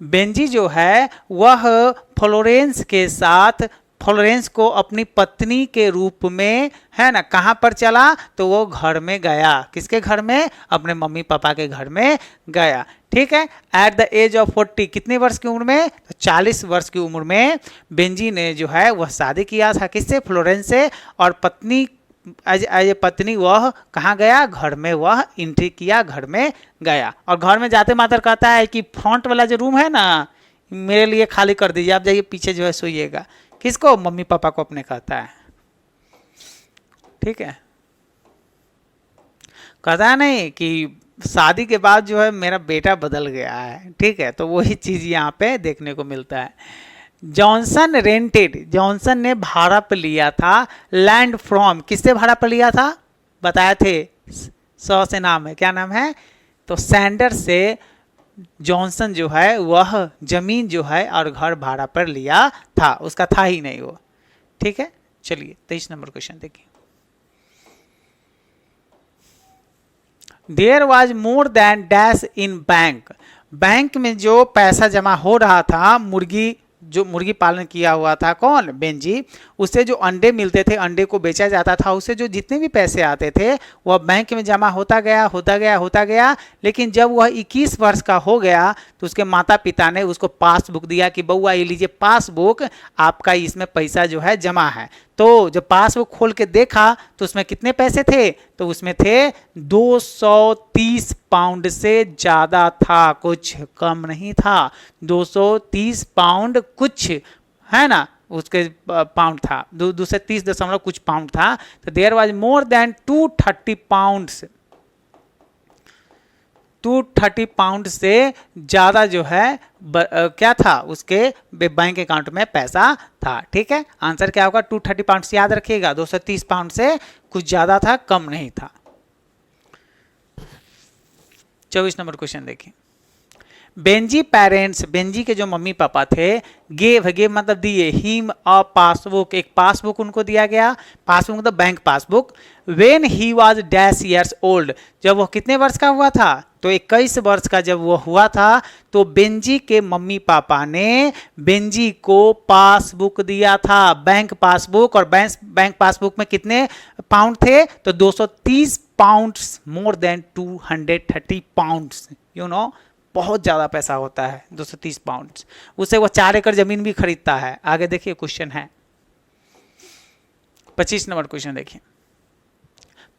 बेंजी जो है वह फ्लोरेंस के साथ, फ्लोरेंस को अपनी पत्नी के रूप में, है ना, कहाँ पर चला? तो वो घर में गया। किसके घर में? अपने मम्मी पापा के घर में गया, ठीक है। एट द एज ऑफ 40, कितने वर्ष की उम्र में? तो 40 वर्ष की उम्र में बेंजी ने जो है वह शादी किया था किससे? फ्लोरेंस से। और पत्नी एज पत्नी वह कहाँ गया? घर में वह एंट्री किया, घर में गया। और घर में जाते मात्र कहता है कि फ्रंट वाला जो रूम है ना, मेरे लिए खाली कर दीजिए, आप जाइए पीछे जो है सोइएगा। किसको? मम्मी पापा को अपने कहता है, ठीक है। कहता नहीं कि शादी के बाद जो है मेरा बेटा बदल गया है, ठीक है। तो वही चीज यहाँ पे देखने को मिलता है। जॉनसन रेंटेड, जॉनसन ने भाड़ा पर लिया था लैंड फ्रॉम, किससे भाड़ा पर लिया था? बताए थे, 100 से नाम है, क्या नाम है? तो सैंडर से जॉनसन जो है वह जमीन जो है और घर भाड़ा पर लिया था, उसका था ही नहीं वो, ठीक है। चलिए 23 नंबर क्वेश्चन देखिए। There was more than dash in bank, bank में जो पैसा जमा हो रहा था, जो मुर्गी पालन किया हुआ था, कौन? बेंजी, उससे जो अंडे मिलते थे, अंडे को बेचा जाता था, उससे जो जितने भी पैसे आते थे वह बैंक में जमा होता गया होता गया होता गया। लेकिन जब वह 21 वर्ष का हो गया तो उसके माता पिता ने उसको पासबुक दिया कि बउआ ये लीजिए पासबुक, आपका इसमें पैसा जो है जमा है। तो जब पासबुक खोल के देखा तो उसमें कितने पैसे थे? तो उसमें थे 230 पाउंड से ज़्यादा था, कुछ कम नहीं था। 230 पाउंड कुछ, है ना, उसके पाउंड था, 230 कुछ पाउंड था। तो there was more than 230 pounds, 230 pound से ज़्यादा जो है क्या था? उसके बैंक अकाउंट में पैसा था, ठीक है। आंसर क्या होगा? 230 पाउंड से, याद रखिएगा, 230 पाउंड से कुछ ज़्यादा था, कम नहीं था। 24 नंबर क्वेश्चन देखिए। बेंजी पेरेंट्स, बेंजी के जो मम्मी पापा थे, गेव मतलब दिए, हिम अ पासबुक, एक पासबुक उनको दिया गया, पासबुक मतलब bank passbook. When he was dash years old, जब वो कितने वर्ष का हुआ था? तो 21 वर्ष का जब वो हुआ था तो बेंजी के मम्मी पापा ने बेंजी को पासबुक दिया था, बैंक पासबुक। और बैंक पासबुक में कितने पाउंड थे? तो 230 pounds, more than 230 pounds, you know, बहुत ज़्यादा पैसा होता है 230 पाउंड, उससे वो 4 एकड़ जमीन भी खरीदता है। आगे देखिए क्वेश्चन है 25 नंबर क्वेश्चन देखिए।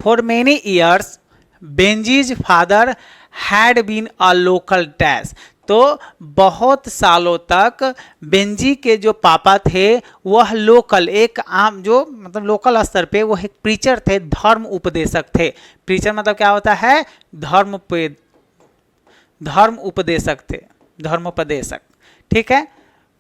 For many years Benjy's father had been a local dash, तो बहुत सालों तक बेंजी के जो पापा थे वह लोकल, एक आम जो मतलब लोकल स्तर पे वह एक प्रीचर थे, धर्म उपदेशक थे। प्रीचर मतलब क्या होता है? धर्म उपदेशक थे, धर्मोपदेशक, ठीक है।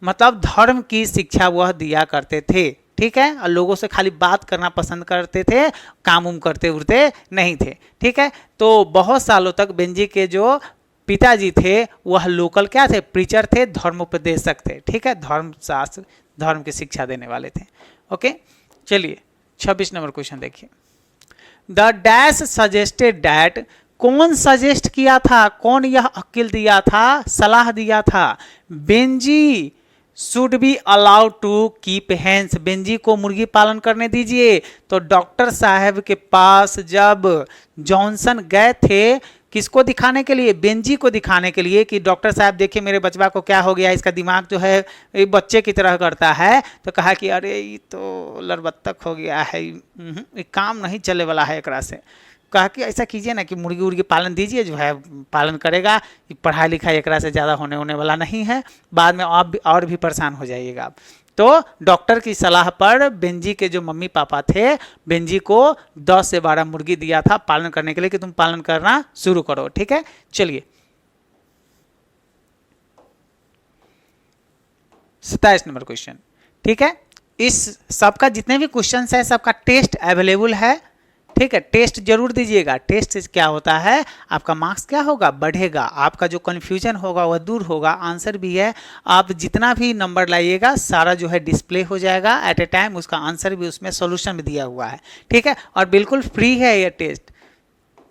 मतलब धर्म की शिक्षा वह दिया करते थे, ठीक है। और लोगों से खाली बात करना पसंद करते थे, काम उम करते उड़ते नहीं थे, ठीक है। तो बहुत सालों तक बेंजी के जो पिताजी थे वह लोकल क्या थे? प्रीचर थे, धर्मोपदेशक थे, ठीक है। धर्मशास्त्र, धर्म की शिक्षा देने वाले थे, ओके। चलिए 26 नंबर क्वेश्चन देखिए। द डैश सजेस्टेड डैट, कौन सजेस्ट किया था, कौन यह अक्ल दिया था, सलाह दिया था? Benjy should be allowed to keep hens, Benjy को मुर्गी पालन करने दीजिए। तो डॉक्टर साहब के पास जब जॉनसन गए थे, किसको दिखाने के लिए? बेंजी को दिखाने के लिए कि डॉक्टर साहब देखिए मेरे बचवा को क्या हो गया, इसका दिमाग जो है एक बच्चे की तरह करता है। तो कहा कि अरे ये तो लड़बत्तक हो गया है, ये काम नहीं चले वाला है एकरा से। कहा कि ऐसा कीजिए ना कि मुर्गी उर्गी पालन दीजिए, जो है पालन करेगा, पढ़ाई लिखाई एकरा से ज़्यादा होने वाला नहीं है, बाद में आप और भी परेशान हो जाइएगा आप। तो डॉक्टर की सलाह पर बेंजी के जो मम्मी पापा थे, बेंजी को 10 से 12 मुर्गी दिया था पालन करने के लिए कि तुम पालन करना शुरू करो। ठीक है, चलिए 27 नंबर क्वेश्चन। ठीक है, इस सबका जितने भी क्वेश्चन है सबका टेस्ट अवेलेबल है। ठीक है, टेस्ट जरूर दीजिएगा। टेस्ट से क्या होता है, आपका मार्क्स क्या होगा, बढ़ेगा, आपका जो कन्फ्यूजन होगा वह दूर होगा, आंसर भी है, आप जितना भी नंबर लाइएगा सारा जो है डिस्प्ले हो जाएगा एट ए टाइम, उसका आंसर भी उसमें सॉल्यूशन भी दिया हुआ है। ठीक है, और बिल्कुल फ्री है यह टेस्ट।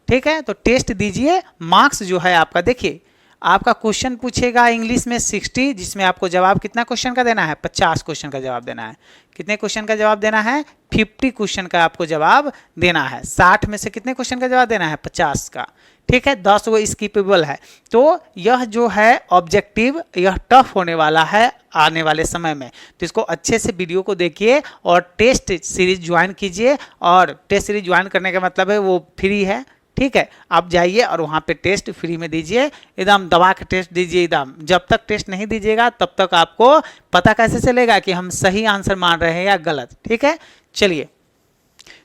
ठीक है, तो टेस्ट दीजिए, मार्क्स जो है आपका देखिए, आपका क्वेश्चन पूछेगा इंग्लिश में 60, जिसमें आपको जवाब कितना क्वेश्चन का देना है, 50 क्वेश्चन का जवाब देना है। कितने क्वेश्चन का जवाब देना है, 50 क्वेश्चन का आपको जवाब देना है। 60 में से कितने क्वेश्चन का जवाब देना है, 50 का। ठीक है, 10 वो स्किपेबल है। तो यह जो है ऑब्जेक्टिव, यह टफ होने वाला है आने वाले समय में। तो इसको अच्छे से वीडियो को देखिए और टेस्ट सीरीज ज्वाइन कीजिए। और टेस्ट सीरीज ज्वाइन करने का मतलब है वो फ्री है। ठीक है, आप जाइए और वहाँ पे टेस्ट फ्री में दीजिए, एकदम दबा के टेस्ट दीजिए एकदम। जब तक टेस्ट नहीं दीजिएगा तब तक आपको पता कैसे चलेगा कि हम सही आंसर मान रहे हैं या गलत। ठीक है, चलिए,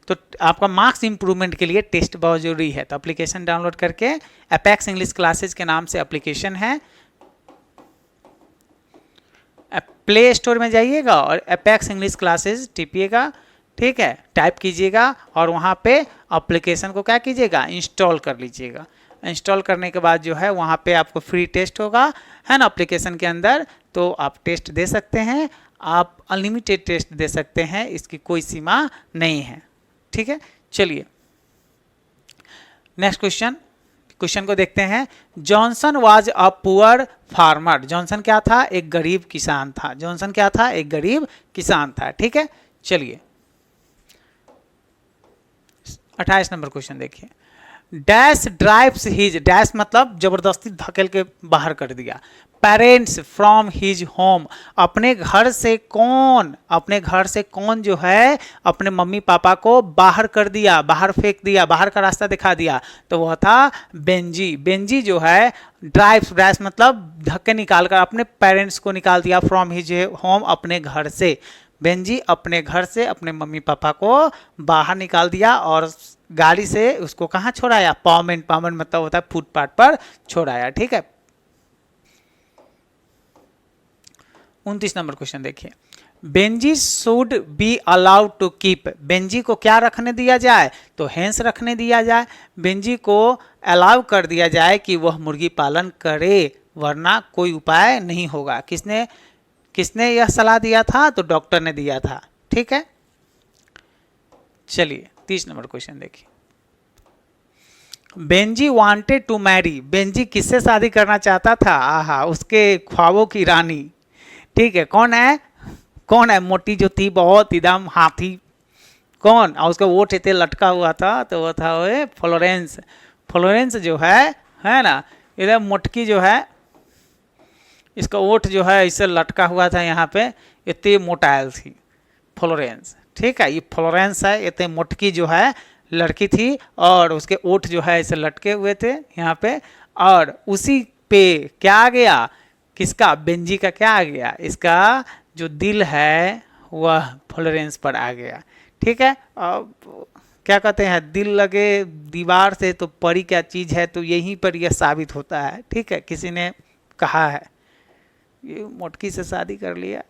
तो आपका मार्क्स इंप्रूवमेंट के लिए टेस्ट बहुत जरूरी है। तो एप्लीकेशन डाउनलोड करके, एपेक्स इंग्लिश क्लासेज के नाम से एप्लीकेशन है, प्ले स्टोर में जाइएगा और एपेक्स इंग्लिश क्लासेज टिपिएगा। ठीक है, टाइप कीजिएगा और वहाँ पे एप्लीकेशन को क्या कीजिएगा, इंस्टॉल कर लीजिएगा। इंस्टॉल करने के बाद जो है वहाँ पे आपको फ्री टेस्ट होगा, है ना, एप्लीकेशन के अंदर। तो आप टेस्ट दे सकते हैं, आप अनलिमिटेड टेस्ट दे सकते हैं, इसकी कोई सीमा नहीं है। ठीक है, चलिए नेक्स्ट क्वेश्चन को देखते हैं। Johnson was a poor farmer, Johnson क्या था, एक गरीब किसान था। जॉनसन क्या था, एक गरीब किसान था। ठीक है, चलिए 28 नंबर क्वेश्चन देखिए। डैश ड्राइव्स हिज, डैश मतलब जबरदस्ती धकेल के बाहर कर दिया, पेरेंट्स फ्रॉम हिज होम, अपने घर से कौन जो है अपने मम्मी पापा को बाहर कर दिया, बाहर फेंक दिया, बाहर का रास्ता दिखा दिया। तो वह था बेंजी। बेंजी जो है ड्राइव्स मतलब धक्के निकाल कर अपने पेरेंट्स को निकाल दिया, फ्रॉम हिज होम, अपने घर से। बेंजी अपने घर से अपने मम्मी पापा को बाहर निकाल दिया और गाड़ी से उसको कहाँ छोड़ाया, पावमेंट मतलब होता है फुटपाथ पर छोड़ाया। ठीक है, 29 नंबर क्वेश्चन देखिए। Benjy should be allowed to keep, Benjy को क्या रखने दिया जाए, तो हेंस रखने दिया जाए। बेंजी को अलाउ कर दिया जाए कि वह मुर्गी पालन करे, वरना कोई उपाय नहीं होगा। किसने यह सलाह दिया था, तो डॉक्टर ने दिया था। ठीक है, चलिए 30 नंबर क्वेश्चन देखिए। Benjy wanted to marry, Benjy किससे शादी करना चाहता था, आहा, उसके ख्वाबों की रानी। ठीक है, कौन है, मोटी जो थी बहुत एकदम हाथी, कौन, और उसका वोट इतने लटका हुआ था, तो वो था वो फ्लोरेंस। फ्लोरेंस जो है ना, इधर मोटकी जो है, इसका ओठ जो है इससे लटका हुआ था यहाँ पे, इतनी मोटाइल थी फ्लोरेंस। ठीक है, ये फ्लोरेंस है, इतने मोटकी जो है लड़की थी और उसके ओठ जो है इसे लटके हुए थे यहाँ पे, और उसी पे क्या आ गया, किसका, बेंजी का क्या आ गया, इसका जो दिल है वह फ्लोरेंस पर आ गया। ठीक है, अब क्या कहते हैं, दिल लगे दीवार से तो परी क्या चीज़ है, तो यहीं पर यह साबित होता है। ठीक है, किसी ने कहा है, ये मोटकी से शादी कर लिया,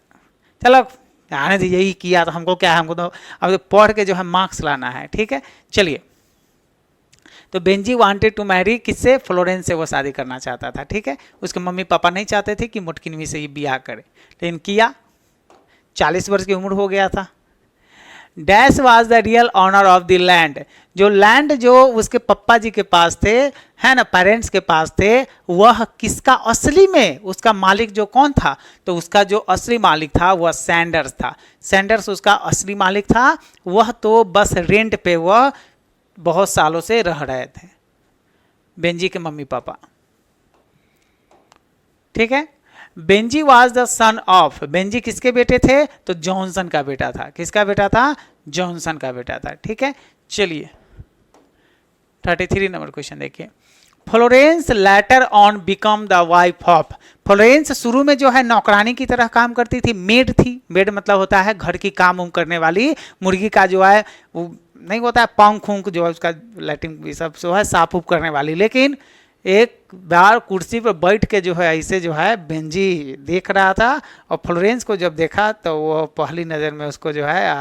चलो आने दीजिए, यही किया तो हमको क्या है, हमको तो अब पढ़ के जो है मार्क्स लाना है। ठीक है, चलिए, तो बेंजी वांटेड टू मैरी, किससे, फ्लोरेंस से वो शादी करना चाहता था। ठीक है, उसके मम्मी पापा नहीं चाहते थे कि मोटकिनवी से ये ब्याह करे, लेकिन किया। 40 वर्ष की उम्र हो गया था। Dash was the real owner of the land, जो लैंड जो उसके पप्पा जी के पास थे, है ना, पेरेंट्स के पास थे, वह किसका असली में उसका मालिक जो कौन था, तो उसका जो असली मालिक था वह सैंडर्स था। सैंडर्स उसका असली मालिक था, वह तो बस रेंट पे वह बहुत सालों से रह रहे थे, बेंजी के मम्मी पापा। ठीक है। Benji was the son of, Benji किसके बेटे थे, तो जॉनसन का बेटा था। किसका बेटा था, जॉनसन का बेटा था। ठीक है, चलिए 33 नंबर क्वेश्चन देखिए। Florence later on become the wife of, Florence शुरू में जो है नौकरानी की तरह काम करती थी, मेड थी। मेड मतलब होता है घर की काम उम करने वाली, मुर्गी का जो है वो नहीं होता है पंख उंख जो है उसका लैटिन ये सब जो है साफ उफ करने वाली। लेकिन एक बार कुर्सी पर बैठ के जो है ऐसे जो है बेंजी देख रहा था, और फ्लोरेंस को जब देखा तो वो पहली नज़र में उसको जो है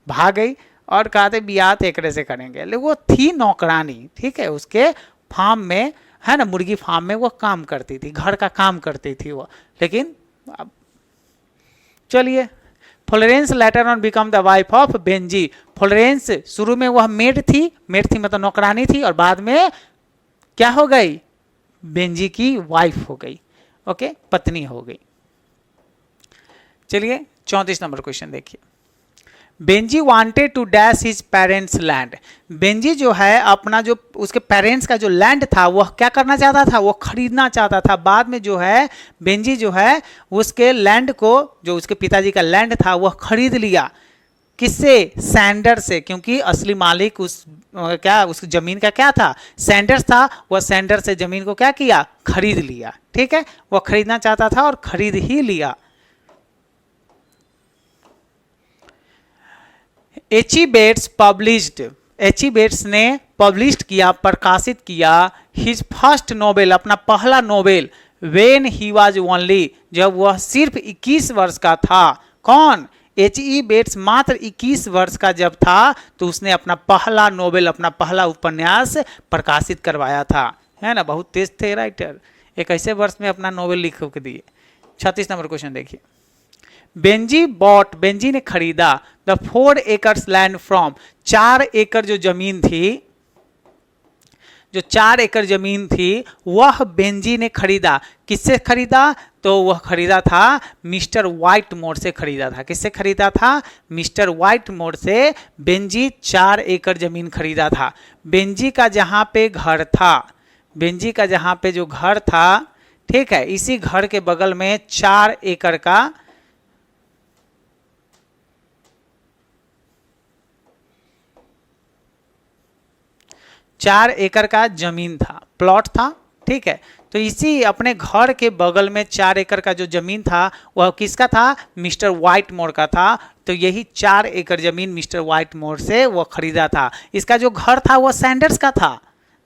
भाग गई और कहा थे बियाह एकरे से करेंगे। लेकिन वो थी नौकरानी, ठीक है, उसके फार्म में, है ना, मुर्गी फार्म में वो काम करती थी, घर का काम करती थी वो। लेकिन अब चलिए, Florence later on become the wife of Benji, Florence शुरू में वह मेड थी मतलब नौकरानी थी, और बाद में क्या हो गई, बेंजी की वाइफ हो गई। ओके, पत्नी हो गई। चलिए 34 नंबर क्वेश्चन देखिए। Benjy wanted to dash his parents land, Benjy जो है अपना जो उसके पेरेंट्स का जो लैंड था वह क्या करना चाहता था, वो खरीदना चाहता था। बाद में जो है बेंजी जो है उसके लैंड को, जो उसके पिताजी का लैंड था वह खरीद लिया। किससे, सैंडर से, क्योंकि असली मालिक उस जमीन का क्या था, सैंडर्स था। वह सैंडर से जमीन को क्या किया, खरीद लिया। ठीक है, वह खरीदना चाहता था और खरीद ही लिया। H E Bates published, H E Bates ने पब्लिश्ड किया, प्रकाशित किया, हिज फर्स्ट नोवेल, अपना पहला novel, when he was only, जब वह सिर्फ 21 वर्ष का था। कौन, एच.ई. बेट्स मात्र 21 वर्ष का जब था तो उसने अपना पहला नोवेल, अपना पहला उपन्यास प्रकाशित करवाया था, है ना। बहुत तेज थे राइटर, एक ऐसे वर्ष में अपना नोवेल लिख के दिए। 36 नंबर क्वेश्चन देखिए। बेंजी बॉट, बेंजी ने खरीदा, द 4 एकर्स लैंड फ्रॉम, 4 एकड़ जो जमीन थी, जो 4 एकड़ जमीन थी वह बेंजी ने खरीदा। किससे खरीदा, तो वह खरीदा था मिस्टर व्हाइट मोर से खरीदा था। किससे खरीदा था, मिस्टर व्हाइट मोर से बेंजी 4 एकड़ जमीन खरीदा था। बेंजी का जहाँ पे घर था, बेंजी का जहाँ पे जो घर था, ठीक है, इसी घर के बगल में 4 एकड़ का 4 एकड़ का जमीन था, प्लॉट था। ठीक है, तो इसी अपने घर के बगल में 4 एकड़ का जो जमीन था वह किसका था, मिस्टर व्हाइट मोर का था। तो यही 4 एकड़ जमीन मिस्टर व्हाइट मोर से वह खरीदा था। इसका जो घर था वह सैंडर्स का था,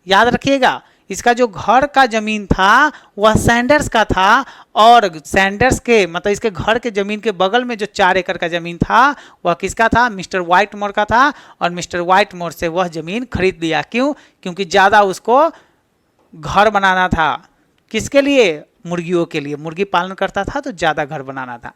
याद रखिएगा, इसका जो घर का जमीन था वह सैंडर्स का था, और सैंडर्स के मतलब इसके घर के जमीन के बगल में जो 4 एकड़ का जमीन था वह किसका था, मिस्टर व्हाइट मोर का था। और मिस्टर व्हाइट मोर से वह जमीन खरीद लिया। क्यों, क्योंकि ज़्यादा उसको घर बनाना था। किसके लिए, मुर्गियों के लिए, मुर्गी पालन करता था तो ज़्यादा घर बनाना था।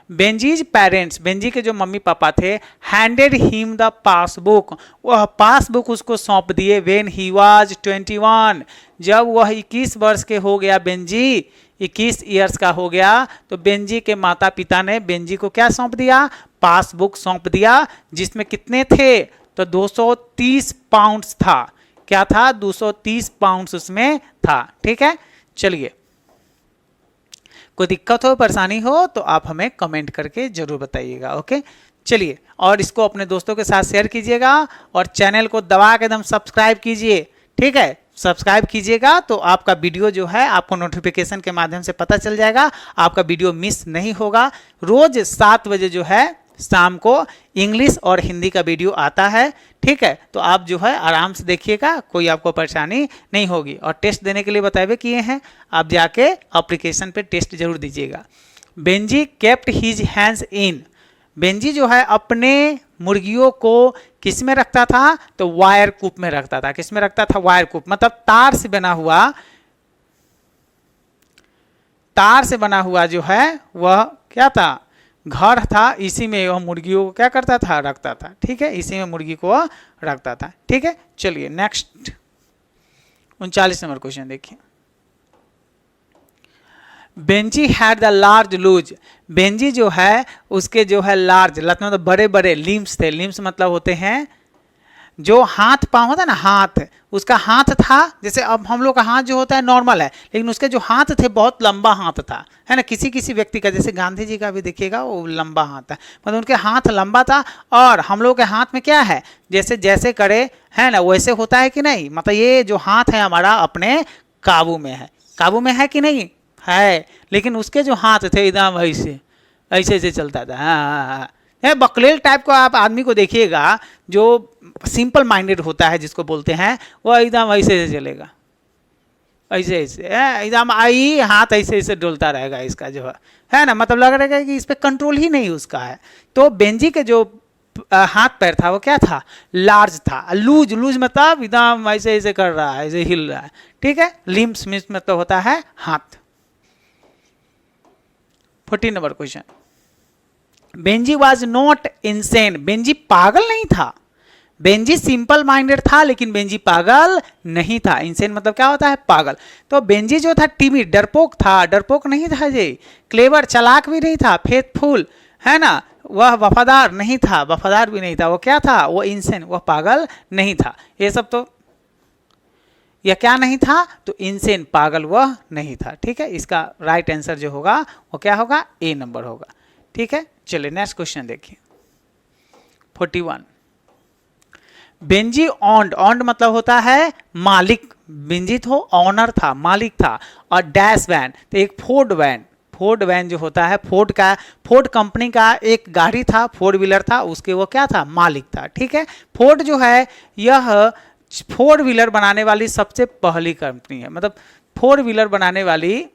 बेंजीज पेरेंट्स, बेंजी के जो मम्मी पापा थे, हैंडेड हिम द पासबुक, वह पासबुक उसको सौंप दिए। व्हेन ही वाज 21, जब वह 21 वर्ष के हो गया, बेंजी 21 ईयर्स का हो गया, तो बेंजी के माता पिता ने बेंजी को क्या सौंप दिया, पासबुक सौंप दिया, जिसमें कितने थे, तो 230 पाउंड्स था। क्या था, 230 पाउंड्स उसमें था। ठीक है, चलिए, कोई दिक्कत हो, परेशानी हो तो आप हमें कमेंट करके जरूर बताइएगा। ओके, चलिए, और इसको अपने दोस्तों के साथ शेयर कीजिएगा, और चैनल को दबा के एकदम सब्सक्राइब कीजिए। ठीक है, सब्सक्राइब कीजिएगा तो आपका वीडियो जो है आपको नोटिफिकेशन के माध्यम से पता चल जाएगा, आपका वीडियो मिस नहीं होगा। रोज 7 बजे जो है शाम को इंग्लिश और हिंदी का वीडियो आता है। ठीक है, तो आप जो है आराम से देखिएगा, कोई आपको परेशानी नहीं होगी। और टेस्ट देने के लिए बताए किए हैं, आप जाके एप्लीकेशन पे टेस्ट जरूर दीजिएगा। Benji kept his hands in, Benji जो है अपने मुर्गियों को किस में रखता था, तो वायर कूप में रखता था। किस में रखता था, वायर कूप, मतलब तार से बना हुआ, तार से बना हुआ जो है वह क्या था, घर था, इसी में वह मुर्गियों को क्या करता था, रखता था। ठीक है, इसी में मुर्गी को रखता था। ठीक है, चलिए नेक्स्ट 39 नंबर क्वेश्चन देखिए। Benjy had the large loose, Benjy जो है उसके जो है लार्ज, मतलब बड़े बड़े लिम्स थे। लिम्स मतलब होते हैं जो हाथ पाँव होता है ना, हाथ, उसका हाथ था, जैसे अब हम लोग का हाथ जो होता है नॉर्मल है, लेकिन उसके जो हाथ थे बहुत लंबा हाथ था, है ना। किसी किसी व्यक्ति का, जैसे गांधी जी का भी देखिएगा वो लंबा हाथ है, मतलब उनके हाथ लंबा था। और हम लोग के हाथ में क्या है, जैसे जैसे करे है ना वैसे होता है कि नहीं, मतलब ये जो हाथ है हमारा अपने काबू में है, काबू में है कि नहीं है। लेकिन उसके जो हाथ थे एकदम ऐसे ऐसे ऐसे चलता था। हाँ, बकलेल टाइप का आप आदमी को देखिएगा जो सिंपल माइंडेड होता है, जिसको बोलते हैं, वो एकदम ऐसे ऐसे चलेगा, ऐसे ऐसे एकदम आई हाथ ऐसे ऐसे डोलता रहेगा इसका जो है ना, मतलब लग रहा है कि इस पर कंट्रोल ही नहीं उसका है। तो बेंजी के जो हाथ पैर था वो क्या था, लार्ज था। लूज, लूज मतलब एकदम ऐसे ऐसे कर रहा है, ऐसे हिल रहा है। ठीक है, लिम्स मिस मतलब होता है हाथ। 14 number question. Benji was not insane, Benji पागल नहीं था। बेंजी सिंपल माइंडेड था, लेकिन बेंजी पागल नहीं था। इंसेन मतलब क्या होता है, पागल। तो बेंजी जो था टिमिड, डरपोक था, डरपोक नहीं था जी। क्लेवर, चालाक भी नहीं था। फेथफुल, है ना, वह वफादार नहीं था, वफादार भी नहीं था। वो क्या था, वो इंसेन, वह पागल नहीं था। ये सब तो, यह क्या नहीं था, तो इंसेन, पागल वह नहीं था। ठीक है, इसका राइट आंसर जो होगा वो क्या होगा, ए नंबर होगा। ठीक है, चलिए नेक्स्ट क्वेश्चन देखिए। 41। बेंजी ऑन्ड, ऑन्ड मतलब होता है मालिक। बेंजी तो ऑनर था, मालिक था। और डैश वैन, तो एक फोर्ड वैन, फोर्ड वैन जो होता है फोर्ड का, फोर्ड कंपनी का एक गाड़ी था, फोर व्हीलर था, उसके वो क्या था, मालिक था। ठीक है, फोर्ड जो है यह फोर व्हीलर बनाने वाली सबसे पहली कंपनी है, मतलब फोर व्हीलर बनाने वाली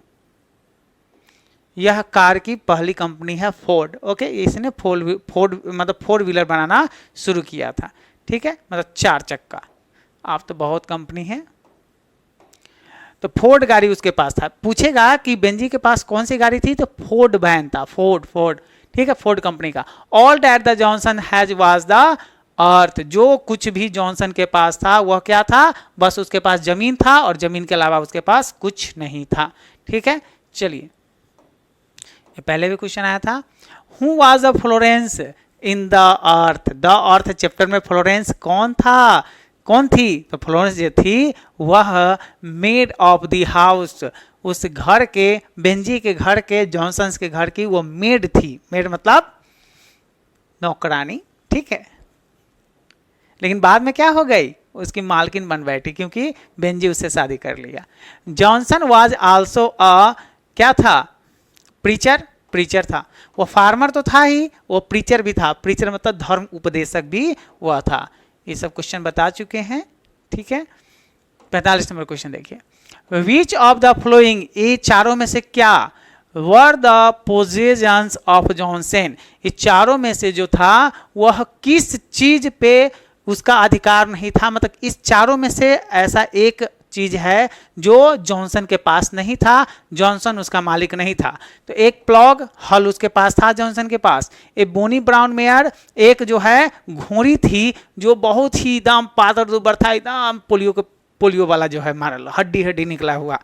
यह कार की पहली कंपनी है फोर्ड। ओके, इसने फोर्ड मतलब फोर व्हीलर बनाना शुरू किया था। ठीक है, मतलब 4 चक्का। आप तो बहुत कंपनी है, तो फोर्ड गाड़ी उसके पास था। पूछेगा कि बेंजी के पास कौन सी गाड़ी थी, तो फोर्ड वैन था, फोर्ड फोर्ड। ठीक है, फोर्ड कंपनी का। All that the Johnson has was the earth, जो कुछ भी जॉनसन के पास था वह क्या था, बस उसके पास जमीन था, और जमीन के अलावा उसके पास कुछ नहीं था। ठीक है, चलिए, ये पहले भी क्वेश्चन आया था। Who was the Florence in the earth, the earth chapter में फ्लोरेंस कौन था, कौन थी, तो फ्लोरेंस जो थी वह मेड ऑफ द हाउस, उस घर के, बेंजी के घर के, जॉनसन्स के घर की वो मेड थी। मेड मतलब नौकरानी। ठीक है, लेकिन बाद में क्या हो गई, उसकी मालकिन बन बैठी, क्योंकि बेंजी उससे शादी कर लिया। जॉनसन वाज आल्सो अ, क्या था, प्रीचर, प्रीचर था। वो फार्मर तो था ही, वो प्रीचर भी था। प्रीचर मतलब धर्म उपदेशक भी हुआ था। ये सब क्वेश्चन बता चुके हैं। ठीक है, 45 नंबर क्वेश्चन देखिए। विच ऑफ द फ्लोइंग, ये चारों में से क्या, were the possessions of Johnson, ये चारों में से जो था वह किस चीज पे उसका अधिकार नहीं था, मतलब इस चारों में से ऐसा एक चीज है जो जॉनसन के पास नहीं था, जॉनसन उसका मालिक नहीं था। तो एक प्लॉग, हल उसके पास था जॉनसन के पास। एक बोनी ब्राउन मेयर, एक जो है घोड़ी थी जो बहुत ही एकदम पातर दुबर था, एकदम पोलियो वाला जो है मारल, हड्डी हड्डी निकला हुआ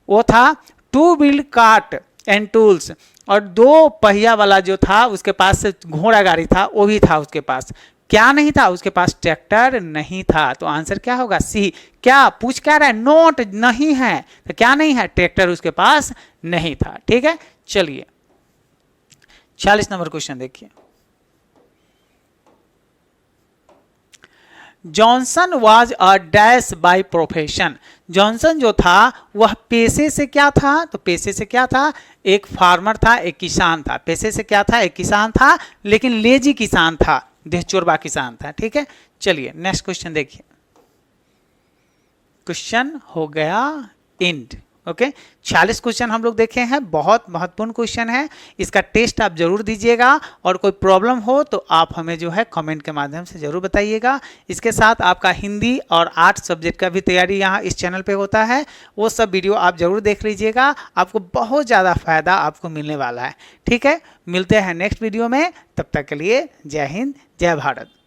वो था। 2 व्हील कार्ट एंड टूल्स, और 2 पहिया वाला जो था उसके पास घोड़ा गाड़ी था, वो भी था उसके पास। क्या नहीं था, उसके पास ट्रैक्टर नहीं था। तो आंसर क्या होगा, सी। क्या पूछ क्या रहा है, नोट नहीं है, तो क्या नहीं है, ट्रैक्टर उसके पास नहीं था। ठीक है, चलिए 46 नंबर क्वेश्चन देखिए। Johnson was a dash by profession, Johnson जो था वह पेशे से क्या था, तो पेशे से क्या था, एक फार्मर था, एक किसान था। पेशे से क्या था, एक किसान था, लेकिन लेजी किसान था, देहचोरबा किसान था। ठीक है, चलिए नेक्स्ट क्वेश्चन देखिए। क्वेश्चन हो गया एंड। ओके 46 क्वेश्चन हम लोग देखे हैं, बहुत महत्वपूर्ण क्वेश्चन है। इसका टेस्ट आप जरूर दीजिएगा और कोई प्रॉब्लम हो तो आप हमें जो है कमेंट के माध्यम से जरूर बताइएगा। इसके साथ आपका हिंदी और आर्ट्स सब्जेक्ट का भी तैयारी यहाँ इस चैनल पे होता है, वो सब वीडियो आप जरूर देख लीजिएगा, आपको बहुत ज़्यादा फायदा आपको मिलने वाला है। ठीक है, मिलते हैं नेक्स्ट वीडियो में, तब तक के लिए जय हिंद जय भारत।